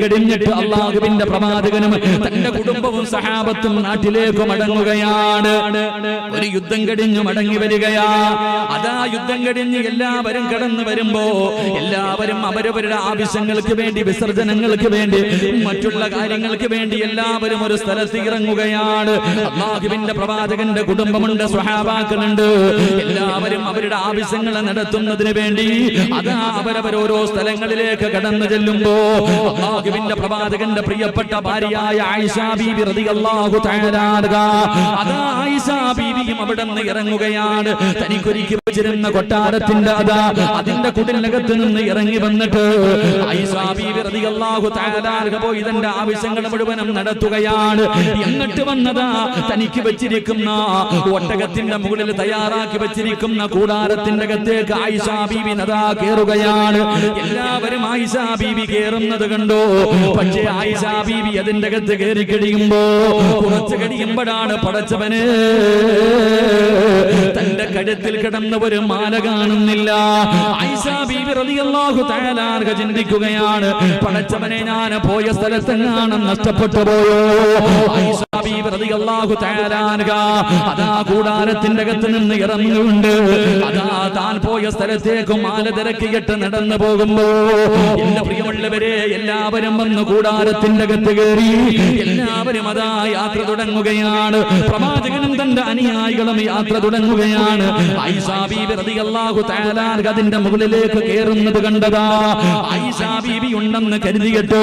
കഴിഞ്ഞിട്ട് അല്ലാഹുവിന്റെ പ്രവാചകനും തന്റെ കുടുംബവും സഹാബത്തും നാട്ടിലേക്ക് മടങ്ങുകയാണ്. ഒരു യുദ്ധം കഴിഞ്ഞു മടങ്ങി വരികയാ. അതാ യുദ്ധം കഴിഞ്ഞ് എല്ലാവരും കടന്നു വരുമ്പോ എല്ലാവരും അവരവരുടെ ആവശ്യങ്ങൾക്ക് വേണ്ടി, വിസർജനങ്ങൾക്ക് വേണ്ടി, മറ്റുള്ള കാര്യങ്ങൾക്ക് വേണ്ടി എല്ലാവരും ഒരു സ്ഥലത്ത് ഇറങ്ങുകയാണ്. അല്ലാഹുവിന്റെ പ്രവാചകന്റെ കുടുംബമുണ്ട്, സ്വഹാബാക്കളുണ്ട്. എല്ലാവരും അവരുടെ ആവശ്യങ്ങൾ നടത്തുന്നതിന് വേണ്ടി അതാ അവരവരോരോ സ്ഥലങ്ങളിലേക്ക് കടന്നു ചെല്ലുമ്പോ അല്ലാഹുവിന്റെ പ്രവാചകന്റെ പ്രിയപ്പെട്ട ഭാര്യയായ ആയിഷ ബീബി റളിയല്ലാഹു തആല അൻഹാ അതാ ആയിഷ ബീബിയും അവിടെ നിന്ന് ഇറങ്ങുകയാണ്. തനിക്കൊരുക്കി വെച്ചിരുന്ന കൊട്ടാരത്തിന്റെ അതിന്റെ കുടിലകത്ത് നിന്ന് ഇറങ്ങി വന്നിട്ട് ആയിഷ ബീബി റളിയല്ലാഹു തആല അൻഹാ പോയി തന്റെ ആവശ്യങ്ങൾ മുഴുവനും നടത്തുകയാണ്. എന്നിട്ട് വന്നതാ തനിക്ക് വെച്ചിരിക്കുന്ന ഒട്ടകത്തിന്റെ മുകളിൽ തയ്യാറാക്കി വെച്ചിരിക്കുന്ന കൂടാരത്തിന്റെ അകത്തേക്ക് ആയിഷ ബീബി നദാ കേറുകയാണ്. എല്ലാവരും ആയിഷ ബീബി കേറുന്നത് കണ്ടു. പക്ഷേ ആയിഷ ബീബി അതിന്റെ അകത്ത് കയറി കഴിയുമ്പോ കുറച്ച് കഴിയുമ്പോഴാണ് പടച്ചവന് തന്റെ കഴുത്തിൽ കിടന്ന ഒരു മാല കാണുന്നില്ല. ആയിഷ ബീബി റളിയല്ലാഹു തആല അൻഹ ചിന്തിക്കുകയാണ്, പടച്ചവനെ ഞാൻ പോയ സ്ഥലത്തെങ്ങാനും നഷ്ടപ്പെട്ടു പോയോ? ആയിഷ ബീബി റളിയല്ലാഹു തആല അൻഹ അതാ കൂടാരത്തിന്റെ അകത്ത് നിന്ന് ഇറങ്ങുന്നുണ്ട്. അതാ താൻ പോയ സ്ഥലത്തേക്ക് മാല തിരക്കിയിട്ട് നടന്നു പോകുമ്പോ എന്റെ പ്രിയമുള്ളവരെ എല്ലാവരും വന്ന് കൂടാരത്തിന്റെ അകത്ത് കയറി. എല്ലാവരും അതാ യാത്ര തുടങ്ങുകയാണ്. പ്രവാചകനും തന്റെ അനുയായികളും യാത്ര തുടങ്ങുകയാണ്. ആയിഷ ബീബി റളിയല്ലാഹു തആല അൻഹ അതിന്റെ മുകളിലേക്ക് കയറുന്നത് കണ്ടതാ. ആയിഷ ബീബി ഉണ്ടെന്ന് കരുതിയിട്ട്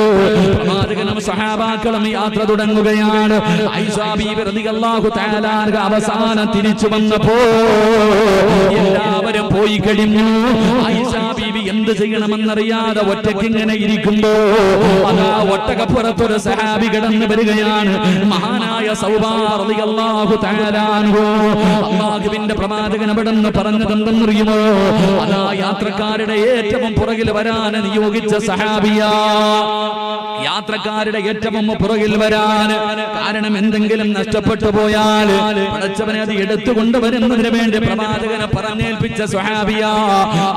പ്രവാചകനും സഹാബാക്കളും യാത്ര തുടങ്ങുകയാണ്. ആയിഷ ബീബി റളിയല്ലാഹു തആല അൻഹ അവസാനം തിരിച്ചു വന്നപ്പോ എല്ലാവരും പോയി കഴിഞ്ഞു. ആയിഷ ബീബി എന്ത് ചെയ്യണമെന്നറിയാതെ ഒറ്റയ്ക്ക് ഇങ്ങനെ ഇരിക്കുമ്പോ അതാ ഒട്ടകപ്പുറത്തൊരു സഹാബി കടന്നു വരികയാണ്. മഹാനായ സൗബാൻ റളിയല്ലാഹു തആല അൻഹു. അല്ലാഹുവിന്റെ പ്രവാചകൻ അവിടെ നിന്ന് പറഞ്ഞതെന്തെന്നറിയുമോ? അതാ യാത്രക്കാരുടെ ഏറ്റവും പുറകിൽ വരാൻ നിയോഗിച്ച സഹാബിയാ. യാത്രക്കാരുടെ ഏറ്റവും പുറകിൽ വരാൻ. കാരണം എന്തെങ്കിലും നഷ്ടപ്പെട്ടു പോയാൽ പടച്ചവനെ അത് എടുത്തുകൊണ്ടുവരുന്നതിന് വേണ്ടി പ്രവാചകനെ പറഞ്ഞേൽപ്പിച്ച സ്വഹാബിയാ.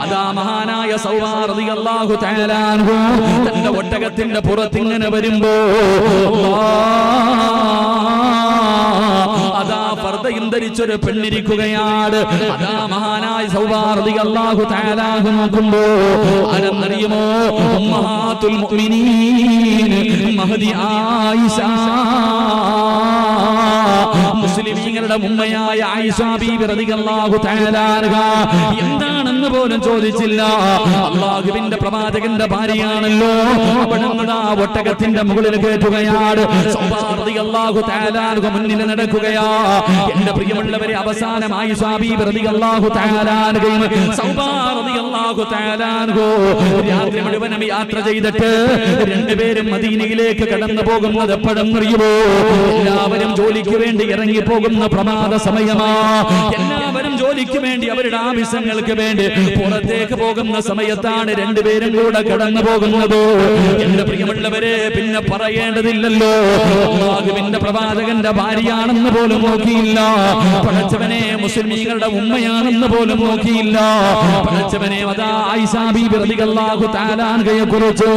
അതാ മഹാനായ സൗബാൻ റളിയല്ലാഹു തആല അൻഹു തന്റെ ഒട്ടകത്തിന്റെ പുറത്തിങ്ങനെ വരുമ്പോ അതാ പർദ്ദയും ധരിച്ചൊരു പെണ്ണിരിക്കുകയാണ്. അതാ മഹാനായ സൗബാൻ റളിയല്ലാഹു തആല അൻഹു നോക്കുമ്പോ ആരെന്നറിയുമോ? ഉമ്മഹാത്തുൽ മുഅ്മിനീൻ മഹദി ആയിഷ. മുസ്ലിമീങ്ങളുടെ ഉമ്മയായ ആയിഷ ബീബി റളിയല്ലാഹു തആല അൻഹ. എന്താണെന്ന് പോലും ചോദിച്ചില്ല. അല്ലാഹുവിന്റെ പ്രവാചകന്റെ ഭാര്യയാണല്ലോ. അവിടുന്ന് ഒട്ടകത്തിന്റെ മുകളിൽ കയറ്റുകയാണ്. സൗബാൻ റളിയല്ലാഹു തആല അൻഹ മുന്നിൽ നടക്കുകയാ. എന്റെ പ്രിയമുള്ളവരെ, അവസാനം ആയിഷ ബീബി റളിയല്ലാഹു തആല അൻഹയും സൗബാൻ റളിയല്ലാഹു തആല അൻഹ രാത്രി മുഴുവനും യാത്ര ചെയ്തിട്ട് രണ്ടുപേരും മദീനയിലേക്ക് കടന്നു പോകുന്നത് എപ്പോഴെന്നറിയുമോ? എല്ലാവരും ജോലിക്ക് വേണ്ടി ഇറങ്ങി പോകുന്ന പ്രമാദ സമയമാ. എല്ലാവരും ജോലിക്ക് വേണ്ടി, അവരുടെ ആവശ്യങ്ങൾക്ക് വേണ്ടി പുറത്തേക്ക് പോകുന്ന സമയത്താണ് രണ്ടുപേരും കൂടെ കടന്നു പോകുന്നത്. എന്റെ പ്രിയമുള്ളവരെ, പിന്നെ പറയേണ്ടതില്ലല്ലോ. അല്ലാഹുവിന്റെ പ്രവാചകന്റെ ഭാര്യയാണെന്ന് പോലും നോക്കിയില്ല. പടച്ചവനെ മുസ്ലിമീങ്ങളുടെ ഉമ്മയാണെന്ന് പോലും നോക്കിയില്ല. പടച്ചവനെ അതാ ആയിഷ ബീബി റളിയല്ലാഹു തആല അൻഹയെ കുറിച്ച്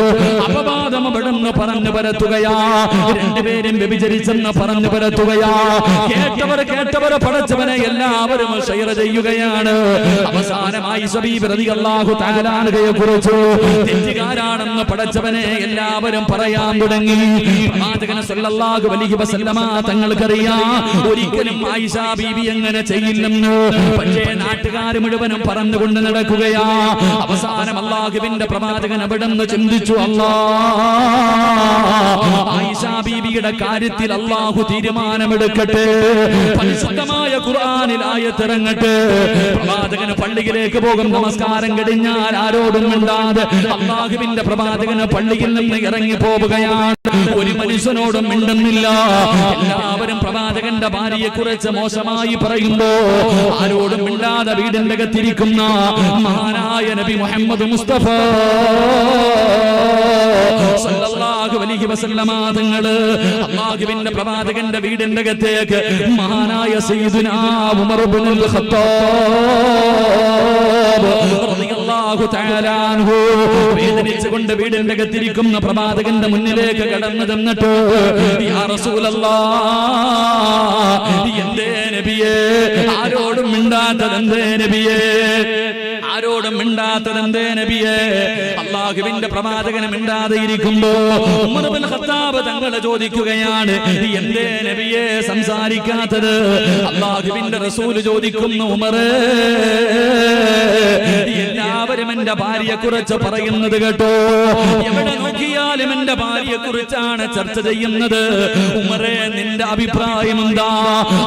അപവാദം അവിടുന്ന് പറഞ്ഞു പരത്തുകയാ. രണ്ടുപേരും വ്യഭിചരിച്ചെന്ന് പറഞ്ഞു പരത്തുകയാ. കേട്ടവർ പടച്ചവനെ എല്ലാവരും ഷെയർ ചെയ്യുകയാണ്. അവസാനം ആയിഷ ബീബി റളിയല്ലാഹു തആല അൻഹയെ കുറിച്ച് തെറ്റുകാരാണെന്ന് പടച്ചവനെ എല്ലാവരും പറയാൻ തുടങ്ങി. പ്രവാചകൻ സല്ലല്ലാഹു അലൈഹി വസല്ലമ തങ്ങൾക്കറിയാം ഒരിക്കലും ആയിഷ ബീബി അങ്ങനെ ചെയ്യില്ലെന്ന്. പക്ഷേ നാട്ടുകാർ മുഴുവനും പറഞ്ഞുകൊണ്ട് നടക്കുകയാ. അവസാനം അല്ലാഹുവിന്റെ പ്രവാചകൻ അവിടുന്ന് ചിന്തിച്ചു, ആയിഷ ബീബിയുടെ കാര്യത്തിൽ അല്ലാഹു തീരുമാനമെടുക്കട്ടെ. പരിശുദ്ധമായ ഖുർആനിൽ ആയത്തിറങ്ങട്ടെ. പ്രവാചകന് പള്ളിയിലേക്ക് പോകും. നമസ്കാരം കഴിഞ്ഞാൽ ആരോടും മിണ്ടാതെ അല്ലാഹുവിന്റെ പ്രവാചകന് പള്ളിയിൽ നിന്ന് ഇറങ്ങി പോവുകയാണ്. ഒരു മനുഷ്യനോടും മിണ്ടുന്നില്ല. എല്ലാവരും പ്രവാചകന്റെ ഭാര്യയെ കുറിച്ച് മോശമായി പറയുമ്പോ ആരോടും മിണ്ടാതെ വീടിന്റെ അകത്തിരിക്കുന്ന മഹാനായ നബി മുഹമ്മദ് മുസ്തഫ സല്ലല്ലാഹു അലൈഹി വസല്ലമ തങ്ങള് അല്ലാഹുവിന്റെ പ്രവാചകന്റെ വീടിന്റെ അകത്തേക്ക് മഹാനായ സയ്യിദുനാ ഉമർ ഇബ്നുൽ ഖത്താബ് റളിയല്ലാഹു റളിയല്ലാഹു തആല അൻഹു വേദനിച്ചുകൊണ്ട് വീടിന്റെ അകത്തിരിക്കുന്ന പ്രവാചകന്റെ മുന്നിലേക്ക് കടന്നു ചെന്നിട്ട് യാ റസൂലല്ലാഹ് എന്തേ നബിയേ ആരോടും മിണ്ടാത്തതെന്തേ നബിയേ ആരോടും മിണ്ടാത്തതെന്തേ നബിയേ അല്ലാഹുവിന്റെ പ്രവാചകൻ മിണ്ടാതെ ഇരിക്കുമ്പോ ഉമർ ഇബ്നുൽ ഖത്താബ് തങ്ങൾ ചോദിക്കുകയാണ് എന്തേ നബിയേ സംസാരിക്കാത്തത് അല്ലാഹുവിന്റെ റസൂൽ ചോദിക്കുന്നു ഉമറേ എല്ലാവരും എന്റെ ഭാര്യയെ കുറിച്ച് പറയുന്നത് കേട്ടോ എവിടെ നോക്കിയാലും എന്റെ ഭാര്യയെ കുറിച്ചാണ് ചർച്ച ചെയ്യുന്നത് ഉമറേ നിന്റെ അഭിപ്രായം എന്താ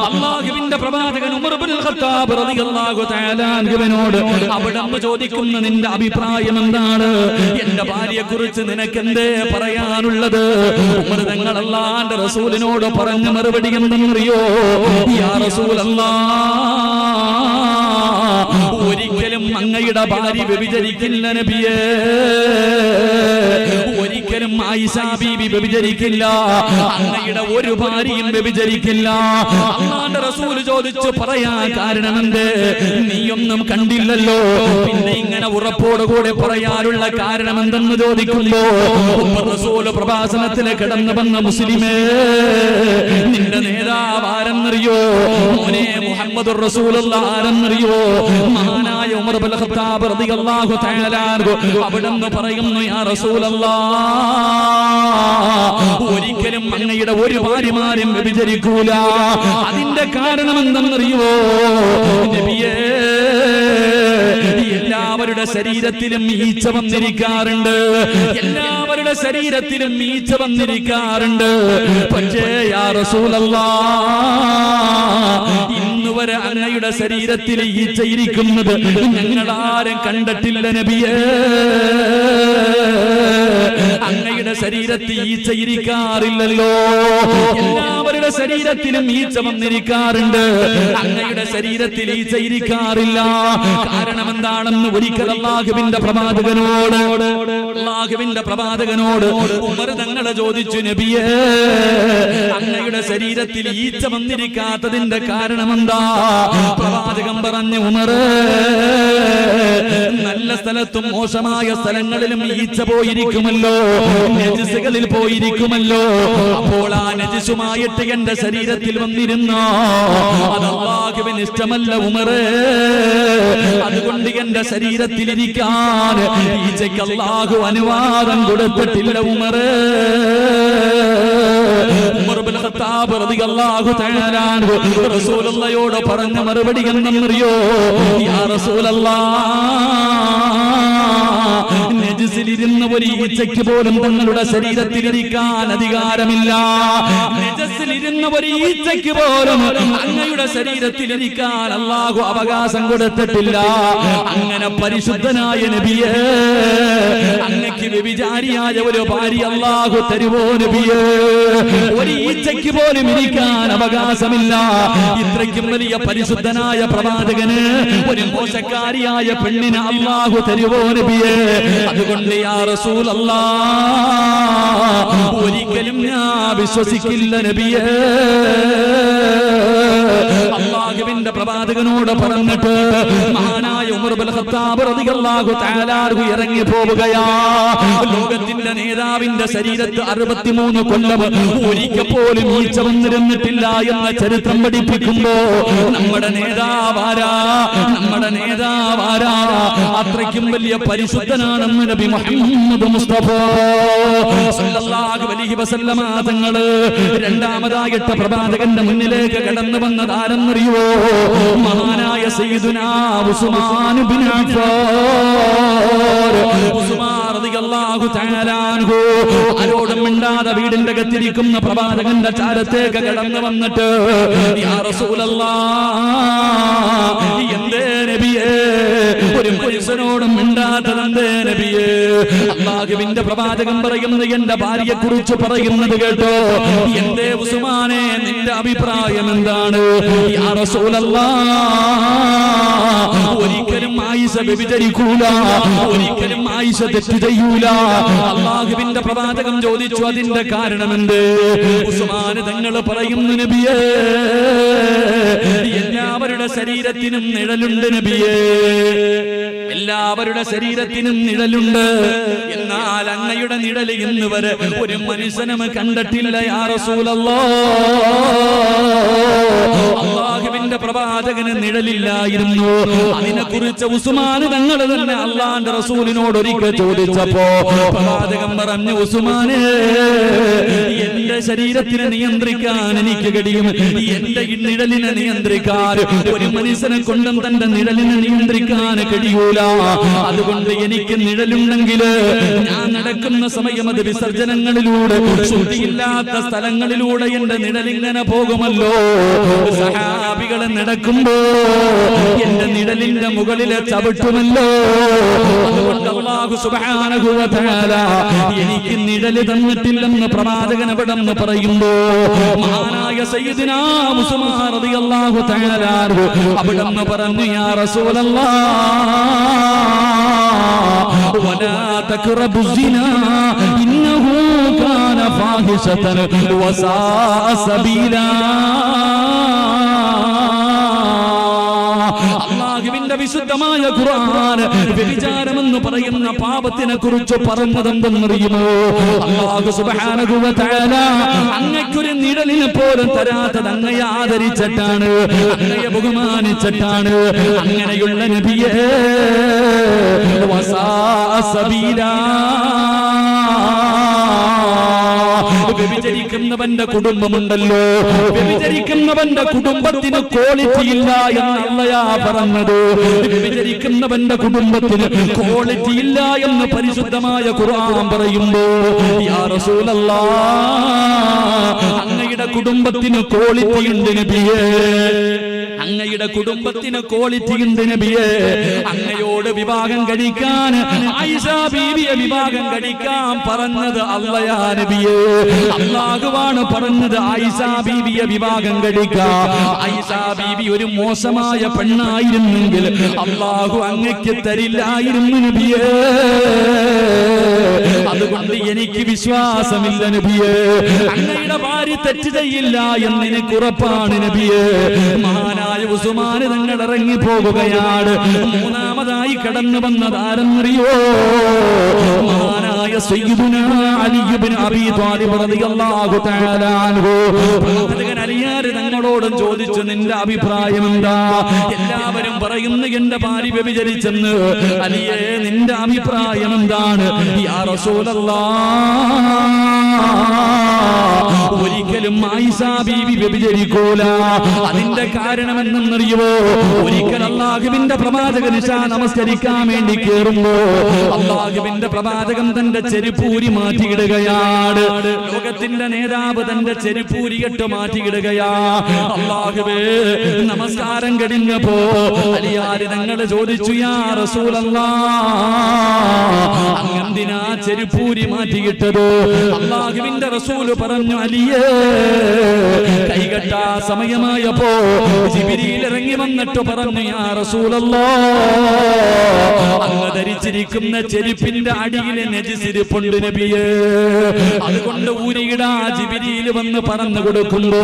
അല്ലാഹുവിന്റെ പ്രവാചകൻ ഉമർ ഇബ്നുൽ ഖത്താബ് റളിയല്ലാഹു തആല അൻഹുവിനോട് അവിടെ ചോദിക്കുന്ന നിന്റെ അഭിപ്രായം എന്താണ് എന്റെ ഭാര്യയെ കുറിച്ച് നിനക്ക് എന്തേ പറയാനുള്ളത് ഉമർ തങ്ങൾ അല്ലാഹുവിന്റെ റസൂലിനോട് പറഞ്ഞ മറുപടി എന്തെന്നറിയോ യാ റസൂലല്ലാഹ് ഒരിക്കലും അങ്ങയുടെ ഭാര്യ വ്യഭിചരിക്കില്ല നബിയേ ഒരിക്കലും ആയിഷ ബീബി വ്യഭിചരിക്കില്ല അങ്ങയുടെ ഒരു ഭാര്യയും വ്യഭിചരിക്കില്ല അല്ലാഹുവിന്റെ റസൂൽ ചോദിച്ചു പറയാൻ കാരണമെന്ത് നീയൊന്നും കണ്ടില്ലല്ലോ പിന്നെ ഇങ്ങനെ ഉറപ്പോടുകൂടെ പറയാനുള്ള കാരണം എന്തെന്ന് ചോദിക്കുമ്പോ റസൂൽ പ്രഭാഷണത്തിലെ കടന്നു വന്ന മുസ്ലിമേ നിന്റെ നേതാവ് ആരെന്നറിയോ മോനെ മുഹമ്മദുർ റസൂലുള്ളാഹി ആരെന്നറിയോ മഹാനായ ഉമർ ഇബ്നുൽ ഖത്താബ് റളിയല്ലാഹു തആല അൻഹു അവിടുന്ന് പറയുന്നു യാ റസൂലല്ലാഹ് ഒരിക്കലും അങ്ങയുടെ ഒരു ഭാര്യമാരും വ്യഭിചരിക്കൂല അതിന്റെ കാരണം എന്തെന്നറിയോ നബിയേ എല്ലാവരുടെ ശരീരത്തിലും ഈച്ച വന്നിരിക്കാറുണ്ട് എല്ലാവരുടെ ശരീരത്തിലും ഈച്ച വന്നിരിക്കാറുണ്ട് പക്ഷേ യാ റസൂലല്ലാഹ് ഇന്നുവരെ അങ്ങയുടെ ശരീരത്തിൽ ഈച്ച ഇരിക്കുന്നത് ഞങ്ങളാരും കണ്ടിട്ടില്ല നബിയേ അങ്ങയുടെ ശരീരത്തിൽ ഈച്ച ഇരിക്കാറില്ലല്ലോ എല്ലാവരുടെ ശരീരത്തിലും ഈച്ച വന്നിരിക്കാറുണ്ട് അങ്ങയുടെ ശരീരത്തിൽ ഈച്ച ഇരിക്കാറില്ല കാരണം എന്താണെന്ന് ഒരിക്കൽ അല്ലാഹുവിന്റെ പ്രവാചകനോട് ഉമർ തങ്ങൾ ചോദിച്ചു നബിയേ അങ്ങയുടെ ശരീരത്തിൽ ഈച്ച വന്നിരിക്കാത്തതിന്റെ കാരണം എന്താ പ്രവാചകൻ പറഞ്ഞു ഉമറേ നല്ല സ്ഥലത്തും മോശമായ സ്ഥലങ്ങളിലും ഈച്ച പോയിരിക്കുമല്ലോ നജസുകളിൽ പോയിരിക്കുമല്ലോ അപ്പോൾ ആ നജസുമായിട്ട് എന്റെ ശരീരത്തിൽ വന്നിരുന്ന അത് അല്ലാഹുവിന് ഇഷ്ടമല്ല ഉമറേ അതുകൊണ്ട് എന്റെ ശരീരത്തിൽ ഇരിക്കാൻ ഈച്ചയ്ക്ക് അല്ലാഹു അനുവാദം കൊടുത്തിട്ടില്ല ഉമറേ ഉമർ ഇബ്നുൽ ഖത്താബ് റളിയല്ലാഹു തആല അൻഹു റസൂലുള്ളാഹിയോട് പറഞ്ഞ മറുപടി എന്തെന്നറിയോ യാ റസൂലല്ലാഹ് നജസിലിരുന്ന ഒരു ഈച്ചയ്ക്ക് പോലും തങ്ങളുടെ ശരീരത്തിലിരിക്കാൻ അധികാരമില്ല നജസിലിരുന്ന ഒരു ഈച്ചയ്ക്ക് പോലും അങ്ങയുടെ ശരീരത്തിലിരിക്കാൻ അല്ലാഹു അവകാശം കൊടുത്തിട്ടില്ല അങ്ങനെ പരിശുദ്ധനായ നബിയേ അങ്ങക്ക് വ്യഭിചാരിയായ ഒരു ഭാര്യ അല്ലാഹു തരുവോ നബിയേ ഒരു ഈച്ചയ്ക്ക് പോലും ഇരിക്കാൻ അവകാശമില്ല ഇത്രയ്ക്കും വലിയ പരിശുദ്ധനായ പ്രവാചകന് ഒരു മോശക്കാരിയായ പെണ്ണിനെ അല്ലാഹു തരുവോ നബിയേ അതുകൊണ്ട് യാ റസൂലല്ലാഹ് ഒരിക്കലും ഞാൻ വിശ്വസിക്കില്ല നബിയേ അല്ലാഹുവിന്റെ പ്രവാചകനോട് പറഞ്ഞിട്ട് മഹാനായ ഉമർ ഇബ്നുൽ ഖത്താബ് റളിയല്ലാഹു തആല അൻഹു ഇറങ്ങി പോവുകയാ ലോകത്തിന്റെ നേതാവിന്റെ ശരീരത്ത് 63 കൊല്ലം ഒരിക്കൽ പോലും ഈച്ച വന്നിരുന്നിട്ടില്ല എന്ന ചരിത്രം പഠിപ്പിക്കുമ്പോ നമ്മുടെ നേതാവാരാ അത്രയ്ക്കും വലിയ പരിശുദ്ധനാണെന്ന് നബി മുഹമ്മദ് മുസ്തഫ സല്ലല്ലാഹു അലൈഹി വസല്ലമ തങ്ങൾ രണ്ടാമതായിട്ട് പ്രവാചകന്റെ മുന്നിലേക്ക് കടന്നു വന്നത് ആരെന്നറിയോ മഹാനായ സയ്യിദുനാ ഉസ്മാൻ ബിൻ അഫ്ഫാൻ ഉസ്മാൻ റളിയല്ലാഹു തആല അൻഹു ആരോടും മിണ്ടാതെ വീടിന്റെ അകത്തിരിക്കുന്ന പ്രവാചകന്റെ ചാരത്തേക്ക് കടന്നു വന്നിട്ട് യാ റസൂലല്ലാഹ് എന്തേ നബിയേ ഒരു മനുഷ്യനോടും മിണ്ടാത്തതെന്തേ നബിയേ അല്ലാഹുവിന്റെ പ്രവാചകൻ പറയുന്നത് എന്റെ ഭാര്യയെ കുറിച്ച് പറയുന്നത് കേട്ടോ എന്തേ ഉസ്മാനെ നിന്റെ അഭിപ്രായം എന്താണ് യാ റസൂലല്ലാഹ് ഒരിക്കലും ആയിഷ വ്യഭിചരിക്കൂല ഒരിക്കലും ആയിഷ തെറ്റ് ചെയ്യൂല അല്ലാഹുവിന്റെ പ്രവാചകൻ ചോദിച്ചു അതിന്റെ കാരണമെന്ത് ഉസ്മാൻ തങ്ങൾ പറയുന്നു നബിയേ എല്ലാവരുടെ ശരീരത്തിനും നിഴലുണ്ട് നബിയേ എല്ലാവരുടെ ശരീരത്തിനും നിഴലുണ്ട്. എന്നാൽ അങ്ങയുടെ നിഴല് ഇന്ന് വരെ ഒരു മനുഷ്യനും കണ്ടിട്ടില്ല യാ റസൂലല്ലാഹ്. അല്ലാഹുവിന്റെ പ്രവാചകന് നിഴലില്ലായിരുന്നു. അതിനെക്കുറിച്ച് ഉസ്മാൻ തങ്ങൾ തന്നെ അല്ലാഹുവിന്റെ റസൂലിനോട് ഒരിക്കൽ ചോദിച്ചപ്പോ പ്രവാചകൻ പറഞ്ഞു, ഉസ്മാനെ, എന്റെ ശരീരത്തിനെ നിയന്ത്രിക്കാൻ എനിക്ക് കഴിയും, എന്റെ നിഴലിനെ നിയന്ത്രിക്കാൻ ഒരു മനുഷ്യനെ കൊണ്ടും തന്റെ നിഴലിനെ നിയന്ത്രിക്കാൻ കഴിയൂല. അതുകൊണ്ട് എനിക്ക് നിഴലുണ്ടെങ്കിൽ ഞാൻ നടക്കുന്ന സമയം അത് വിസർജനങ്ങളിലൂടെ ശുദ്ധിയില്ലാത്ത സ്ഥലങ്ങളിലൂടെ എന്റെ നിഴലിങ്ങനെ പോകുമല്ലോ. സഹാബികളെ നടക്കുമ്പോ എന്റെ നിഴലിന്റെ മുകളിലെ ചവിട്ടുമല്ലോ. അതുകൊണ്ട് അല്ലാഹു സുബ്ഹാനഹു വ തആല എനിക്ക് നിഴല് തന്നിട്ടില്ലെന്ന് പ്രവാചകൻ അവിടെ നിന്ന് പറയുമ്പോ മഹാനായ സയ്യിദുനാ ഉസ്മാൻ റളിയല്ലാഹു തആല അവിടെ നിന്ന് പറഞ്ഞു, യാ റസൂലല്ലാഹ് വലാ തഖറബു സിനാ ഇന്നഹു കാന ഫാഹിശതൻ വസാഅ സബീലാ. അല്ലാഹുവിന്റെ വിശുദ്ധമായ ഖുർആൻ വ്യഭിചാരമെന്ന് പറയുന്ന പാപത്തിനെ കുറിച്ച് പറഞ്ഞതെന്തെന്നറിയുമോ? അല്ലാഹു സുബ്ഹാനഹു വ തആല അങ്ങയ്ക്കൊരു നിഴലിനെ പോലും തരാത്തത് അങ്ങയെ ആദരിച്ചിട്ടാണ്, അങ്ങയെ ബഹുമാനിച്ചിട്ടാണ്. അങ്ങനെയുള്ള നബിയേ വസാഅ സബീലാ. വ്യഭിചരിക്കുന്നവന്റെ കുടുംബമുണ്ടല്ലോ, വ്യഭിചരിക്കുന്നവന്റെ കുടുംബത്തിന് ക്വാളിറ്റി ഇല്ല എന്ന് അല്ലാഹു പറഞ്ഞത്. വ്യഭിചരിക്കുന്നവന്റെ കുടുംബത്തിന് ക്വാളിറ്റി ഇല്ല എന്ന് പരിശുദ്ധമായ ഖുർആൻ പറയുമ്പോ യാ റസൂലല്ലാഹ് അങ്ങയുടെ കുടുംബത്തിന് ക്വാളിറ്റി ഉണ്ട് നബിയേ, അങ്ങയുടെ കുടുംബത്തിന് ക്വാളിറ്റി ഉണ്ട് നബിയേ. അങ്ങയോട് വിവാഹം കഴിക്കാൻ ആയിഷ ബീവിയെ വിവാഹം കഴിക്കാൻ പറഞ്ഞത് അല്ലാഹു നബിയേ. അല്ലാഹുവാണ് പറഞ്ഞത് ആയിഷ ബീവിയെ വിവാഹം കഴിക്കാൻ. ആയിഷ ബീവി ഒരു മോശമായ പെണ്ണായിരുന്നെങ്കിൽ അല്ലാഹു അങ്ങയ്ക്ക് തരില്ലായിരുന്നു നബിയേ. അതുകൊണ്ട് എനിക്ക് വിശ്വാസമില്ല നബിയേ, അങ്ങയുടെ ഭാര്യ തെറ്റ് ചെയ്യില്ല എന്ന് എനിക്ക് ഉറപ്പാണ് നബിയേ. മഹാനായ ഉസ്മാൻ തങ്ങൾ ഇറങ്ങി പോകുകയാണ്. മൂന്നാമതായി കടന്നു വന്നത് ആരെന്നറിയോ? മഹാനായ സയ്യിദുനാ അലി ഇബ്നു അബീ ത്വാലിബ് റളിയല്ലാഹു തആല അൻഹു. പ്രവാചകൻ അലിയാർ തങ്ങളോടും ചോദിച്ചു, നിന്റെ അഭിപ്രായം എന്താ? എല്ലാവരും പറയുന്നു എന്റെ ഭാര്യ വ്യഭിചരിച്ചെന്ന്. അലിയേ, നിന്റെ അഭിപ്രായം എന്താണ്? യാ റസൂലല്ലാഹ്, ഒരിക്കലും ആയിഷ ബീവി വ്യഭിചരിക്കൂല. അതിന്റെ കാരണം എന്തെന്നറിയുമോ? ഒരിക്കൽ അല്ലാഹുവിന്റെ പ്രവാചകൻ ഇശാ നമസ്കരിക്കാൻ വേണ്ടി കേറുമ്പോ അല്ലാഹുവിന്റെ പ്രവാചകൻ തന്റെ ചെരുപ്പൂരി മാറ്റിയിടുകയാണ്. ലോകത്തിന്റെ നേതാവ് തന്റെ ചെരുപ്പൂരിയിട്ട് മാറ്റിയിടുകയാ. അല്ലാഹുവേ, നമസ്കാരം കഴിഞ്ഞപ്പോ അലിയാര് തങ്ങൾ ചോദിച്ചു, യാ റസൂലല്ലാഹ്, അങ്ങെന്തിനാ ചെരുപ്പൂരി മാറ്റിയിട്ടത്? അല്ലാഹുവിന്റെ റസൂല് പറഞ്ഞു, അലിയേ, കൈകെട്ടാ സമയമായപ്പോ ജിബ്രീൽ ഇറങ്ങി വന്നിട്ട് പറഞ്ഞു, യാ റസൂലല്ലാഹ്, അങ്ങ് ധരിച്ചിരിക്കുന്ന ചെരുപ്പിന്റെ അടിയിലെ നജിസിരിപ്പുണ്ട് നബിയേ, അതുകൊണ്ട് ഊരിയിടാ. ജിബ്രീൽ വന്ന് പറഞ്ഞു കൊടുക്കുമ്പോ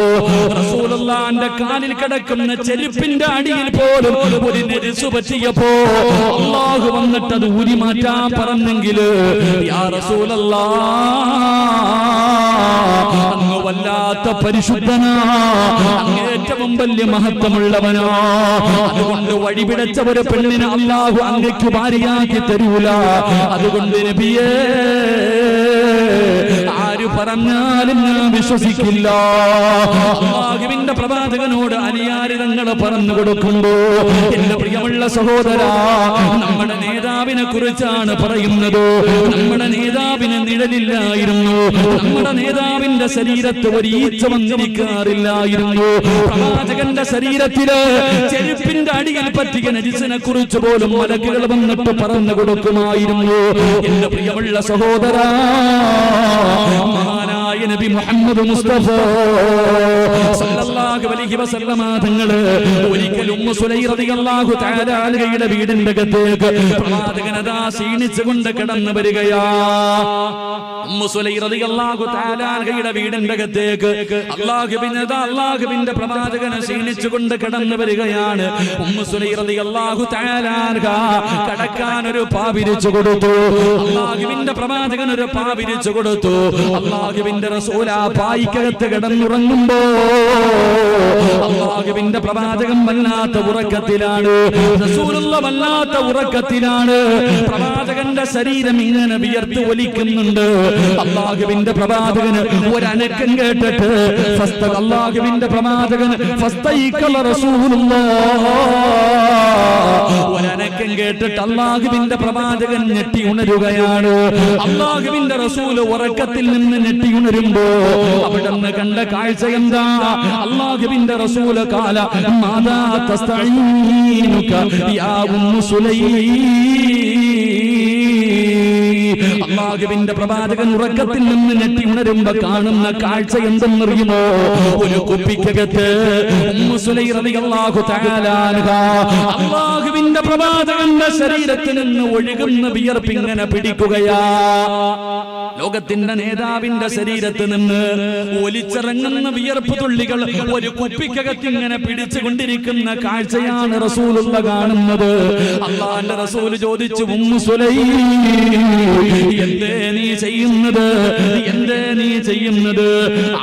റസൂലുള്ളാഹിന്റെ കാലിൽ കിടക്കുന്ന ചെരുപ്പിന്റെ അടിയിൽ പോലും ഒരു നജിസ് പറ്റിയപ്പോ അല്ലാഹു വന്നിട്ട് അത് ഊരി മാറ്റാൻ പറഞ്ഞെങ്കിൽ യാ റസൂലല്ലാഹ്, അങ്ങ് വല്ലാത്ത പരിശുദ്ധനാ, അങ്ങ് ഏറ്റവും വലിയ മഹത്വമുള്ളവനാ. അതുകൊണ്ട് വഴിപിടച്ച ഒരു പെണ്ണിനെ അല്ലാഹു അങ്ങയ്ക്ക് ഭാര്യയാക്കി തരൂല. അതുകൊണ്ട് നബിയേ, ആര് പറഞ്ഞാലും ഞാൻ വിശ്വസിക്കില്ല. അല്ലാഹുവിന്റെ പ്രവാചകനോട് അലിയാര് തങ്ങളെ പറഞ്ഞു കൊടുക്കുമ്പോ എന്റെ പ്രിയമുള്ള സഹോദരാ, നമ്മുടെ നേതാവിനെ കുറിച്ചാണ് പറയുന്നത്. നമ്മുടെ നേതാവിന് നിഴലില്ലായിരുന്നു. നമ്മുടെ നേതാവിന്റെ ശരീരത്ത് ഒരു ഈച്ച വന്നിരിക്കാറില്ലായിരുന്നു. പ്രവാചകന്റെ ശരീരത്തില് ചെരുപ്പിന്റെ അടിയിൽ പറ്റിയ നജിസിനെ കുറിച്ച് പോലും മലക്കുകൾ വന്നിട്ട് പറഞ്ഞു കൊടുക്കുമായിരുന്നു. എന്റെ പ്രിയമുള്ള സഹോദരാ, മഹാനായ നബി മുഹമ്മദ് മുസ്തഫ സല്ലല്ലാഹു സ്വല്ലല്ലാഹു അലൈഹി വസല്ലമ തങ്ങൾ ഒരിക്കൽ ഉമ്മു സുലൈം റളിയല്ലാഹു തആല അൻഹയുടെ വീടിന്റെ അകത്തേക്ക് പ്രവാചകൻ അതാ ക്ഷീണിച്ചുകൊണ്ട് കടന്നു വരികയാ. ഉമ്മു സുലൈം റളിയല്ലാഹു തആല അൻഹയുടെ വീടിന്റെ അകത്തേക്ക് അല്ലാഹുവിന്റെ പ്രവാചകൻ ക്ഷീണിച്ചുകൊണ്ട് കടന്നു വരികയാണ്. ഉമ്മു സുലൈം റളിയല്ലാഹു തആല അൻഹ കടക്കാൻ ഒരു പാ വിരിച്ചു കൊടുത്തു. അല്ലാഹുവിന്റെ പ്രവാചകൻ ഒരു പാ വിരിച്ചു കൊടുത്തു. അല്ലാഹുവിന്റെ റസൂൽ ആ പായിക്കകത്ത് കിടന്നുറങ്ങുമ്പോ അല്ലാഹുവിന്റെ പ്രവാചകൻ വല്ലാത്ത ഉറക്കത്തിലാണ്. റസൂലുള്ള വല്ലാത്ത ഉറക്കത്തിലാണ്. പ്രവാചകന്റെ ശരീരം ഇങ്ങനെ വിയർത്ത് ഒലിക്കുന്നുണ്ട്. അല്ലാഹുവിന്റെ പ്രവാചകന് ഒരനക്കം കേട്ടിട്ട് അല്ലാഹുവിന്റെ പ്രവാചകൻ ഒരനക്കം കേട്ടിട്ട് അല്ലാഹുവിന്റെ പ്രവാചകൻ ഞെട്ടി ഉണരുകയാണ്. അല്ലാഹുവിന്റെ റസൂല് ഉറക്കത്തിൽ നിന്ന് ഞെട്ടി ഉണരുമ്പോ അവിടുന്ന് കണ്ട കാഴ്ച എന്താ? അല്ലാഹുവിന്റെ റസൂല് കാല മാദാ തസ്തഈനുക യാ ഉമ്മു സുലൈം. അല്ലാഹുവിന്റെ പ്രവാചകൻ ഉറക്കത്തിൽ നിന്ന് ഞെട്ടി ഉണരുമ്പോ കാണുന്ന കാഴ്ച എന്തെന്നറിയുമോ? ഒരു കുപ്പിക്കകത്ത് ഉമ്മു സുലൈം റളിയല്ലാഹു തആല അൻഹ അല്ലാഹുവിന്റെ പ്രവാചകന്റെ ശരീരത്തിൽ നിന്ന് ഒഴുകുന്ന വിയർപ്പ് ഇങ്ങനെ പിടിക്കുകയാ. ലോകത്തിന്റെ നേതാവിന്റെ ശരീരത്തിൽ നിന്ന് ഒലിച്ചിറങ്ങുന്ന വിയർപ്പ് തുള്ളികൾ ഒരു കുപ്പിക്കകത്ത് ഇങ്ങനെ പിടിച്ചുകൊണ്ടിരിക്കുന്ന കാഴ്ചയാണ് റസൂലുള്ള കാണുന്നത്. അല്ലാഹുവിന്റെ റസൂൽ ചോദിച്ചു, ഉമ്മു സുലൈം എന്തേ നീ ചെയ്യുന്നത്? എന്തേ നീ ചെയ്യുന്നത്?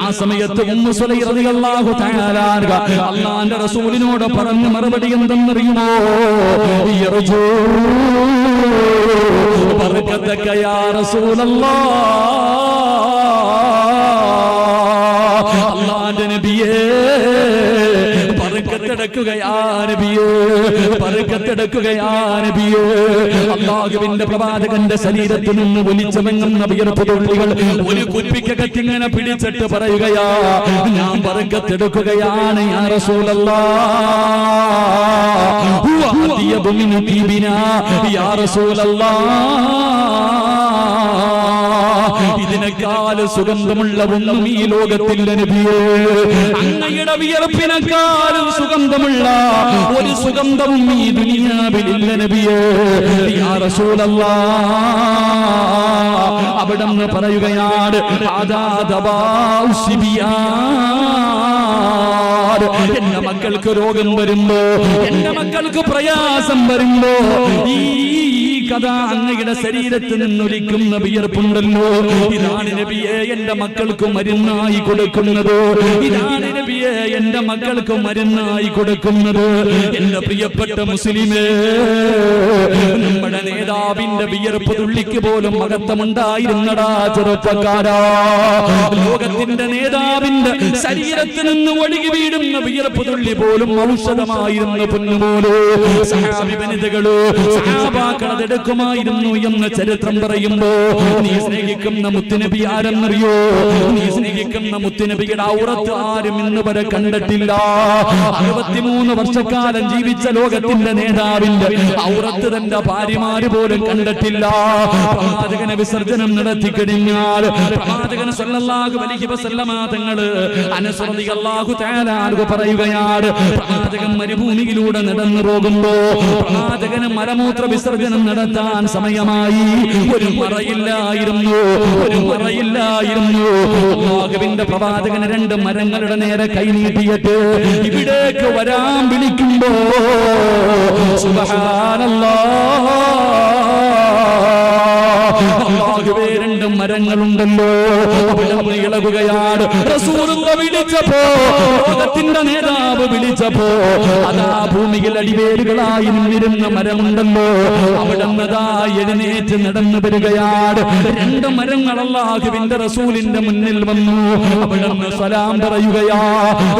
ആ സമയത്ത് ഉമ്മു സുലൈം റളിയല്ലാഹു തആല അൻഹ അല്ലാഹുവിന്റെ റസൂലിനോട് പറഞ്ഞ മറുപടി എന്തെന്നറിയുമോ? യർജൂ ബർകതക യാ റസൂലല്ലാഹ്. അല്ലാഹുവിന്റെ നബിയേ അല്ലാഹുവിന്റെ പ്രവാചകന്റെ ശരീരത്തിൽ നിന്ന് ഒലിച്ചിറങ്ങുന്ന വിയർപ്പ് തുള്ളികൾ ഒരു കുപ്പിക്കകത്ത് ഇങ്ങനെ പിടിച്ചിട്ട് പറയുകയാ, ഞാൻ ബർക്കത്തെടുക്കുകയാണ് യാ റസൂലല്ലാഹ്. വഅദിയബു മിൻ തീബിനാ യാ റസൂലല്ലാഹ്. ഇതിനേക്കാൾ സുഗന്ധമുള്ള ഒന്നും ഈ ലോകത്തില്ല നബിയേ. അങ്ങയുടെ വിയർപ്പിനേക്കാളും സുഗന്ധമുള്ള ഒരു സുഗന്ധവും ഈ ദുനിയാവിലില്ല നബിയേ യാ റസൂലല്ലാഹ്. അവിടുന്ന് പറയുകയാണ്, എന്റെ മക്കൾക്ക് രോഗം വരുമ്പോ, എന്റെ മക്കൾക്ക് പ്രയാസം വരുമ്പോ ഈ കഥ അങ്ങയുടെ ശരീരത്തിൽ നിന്നൊലിക്കുന്ന വിയർപ്പുണ്ടല്ലോ, ഇതാണ് നബിയെ എന്റെ മക്കൾക്ക് മരുന്നായി കൊടുക്കുന്നത്. ഇതാണ് നബിയെ എന്റെ മക്കൾക്ക് മരുന്നായി കൊടുക്കുന്നത്. എന്റെ പ്രിയപ്പെട്ട മുസ്ലിമേ, നമ്മുടെ നേതാവിന്റെ വിയർപ്പ് തുള്ളിക്ക് പോലും മഹത്വമുണ്ടായിരുന്നടാ ചെറുപ്പക്കാരാ. ലോകത്തിന്റെ നേതാവിന്റെ ശരീരത്തിൽ നിന്ന് ഒഴുകി വീടുന്ന വിയർപ്പ് തുള്ളി പോലും ഔഷധമായിരുന്നു പൊന്നുപോലോ. സഹാബി വനിതകളോ സഹാബാക്കളത് എടുക്കുമായിരുന്നു എന്ന് ചരിത്രം പറയുമ്പോ, നീ സ്നേഹിക്കുന്ന മുത്തുനബി ആരെന്നറിയോ? നീ സ്നേഹിക്കുന്ന മുത്തുനബിയുടെ ഔറത്ത് ആരും ഇന്ന് വരെ കണ്ടിട്ടില്ല. 63 വർഷക്കാലം ജീവിച്ച ലോകത്തിന്റെ നേതാവിന്റെ ഔറത്ത് തന്റെ ഭാര്യമാര് പോലും കണ്ടിട്ടില്ല. പ്രവാചകനെ വിസർജനം നടത്തി കഴിഞ്ഞാൽ പ്രവാചകൻ സല്ലല്ലാഹു അലൈഹി വസല്ലമ തങ്ങള് അനസ് റളിയല്ലാഹു തആല അൻഹു പറയുകയാണ്, പ്രവാചകൻ മരുഭൂമിയിലൂടെ നടന്നു പോകുമ്പോ പ്രവാചകന് മലമൂത്ര വിസർജനം നടത്താൻ സമയമായി. ഒരു മറയില്ലായിരുന്നു, ഒരു മറയില്ലായിരുന്നു. അല്ലാഹുവിന്റെ പ്രവാചകന് 2 മരങ്ങളുടെ നേരെ കൈനീട്ടിയിട്ട് ഇവിടേക്ക് വരാൻ വിളിക്കുമ്പോ സുബ്ഹാനല്ലാഹ്, അല്ലാഹുവേ 2 മരങ്ങളുണ്ടല്ലോ, അവിടെ ഇളകുകയാണ്. റസൂലുള്ള വിളിച്ചപ്പോ, ലോകത്തിന്റെ നേതാവ് വിളിച്ചപ്പോ അതാ ഭൂമിയിൽ അടിവേരുകളായി നിന്നിരുന്ന മരമുണ്ടല്ലോ, അവിടെ എഴുന്നേറ്റ് നടന്നു വരികയാണ്. 2 മരങ്ങൾ അല്ലാഹുവിന്റെ റസൂലിന്റെ മുന്നിൽ വന്നു. അവിടെ സലാം പറയുകയാ.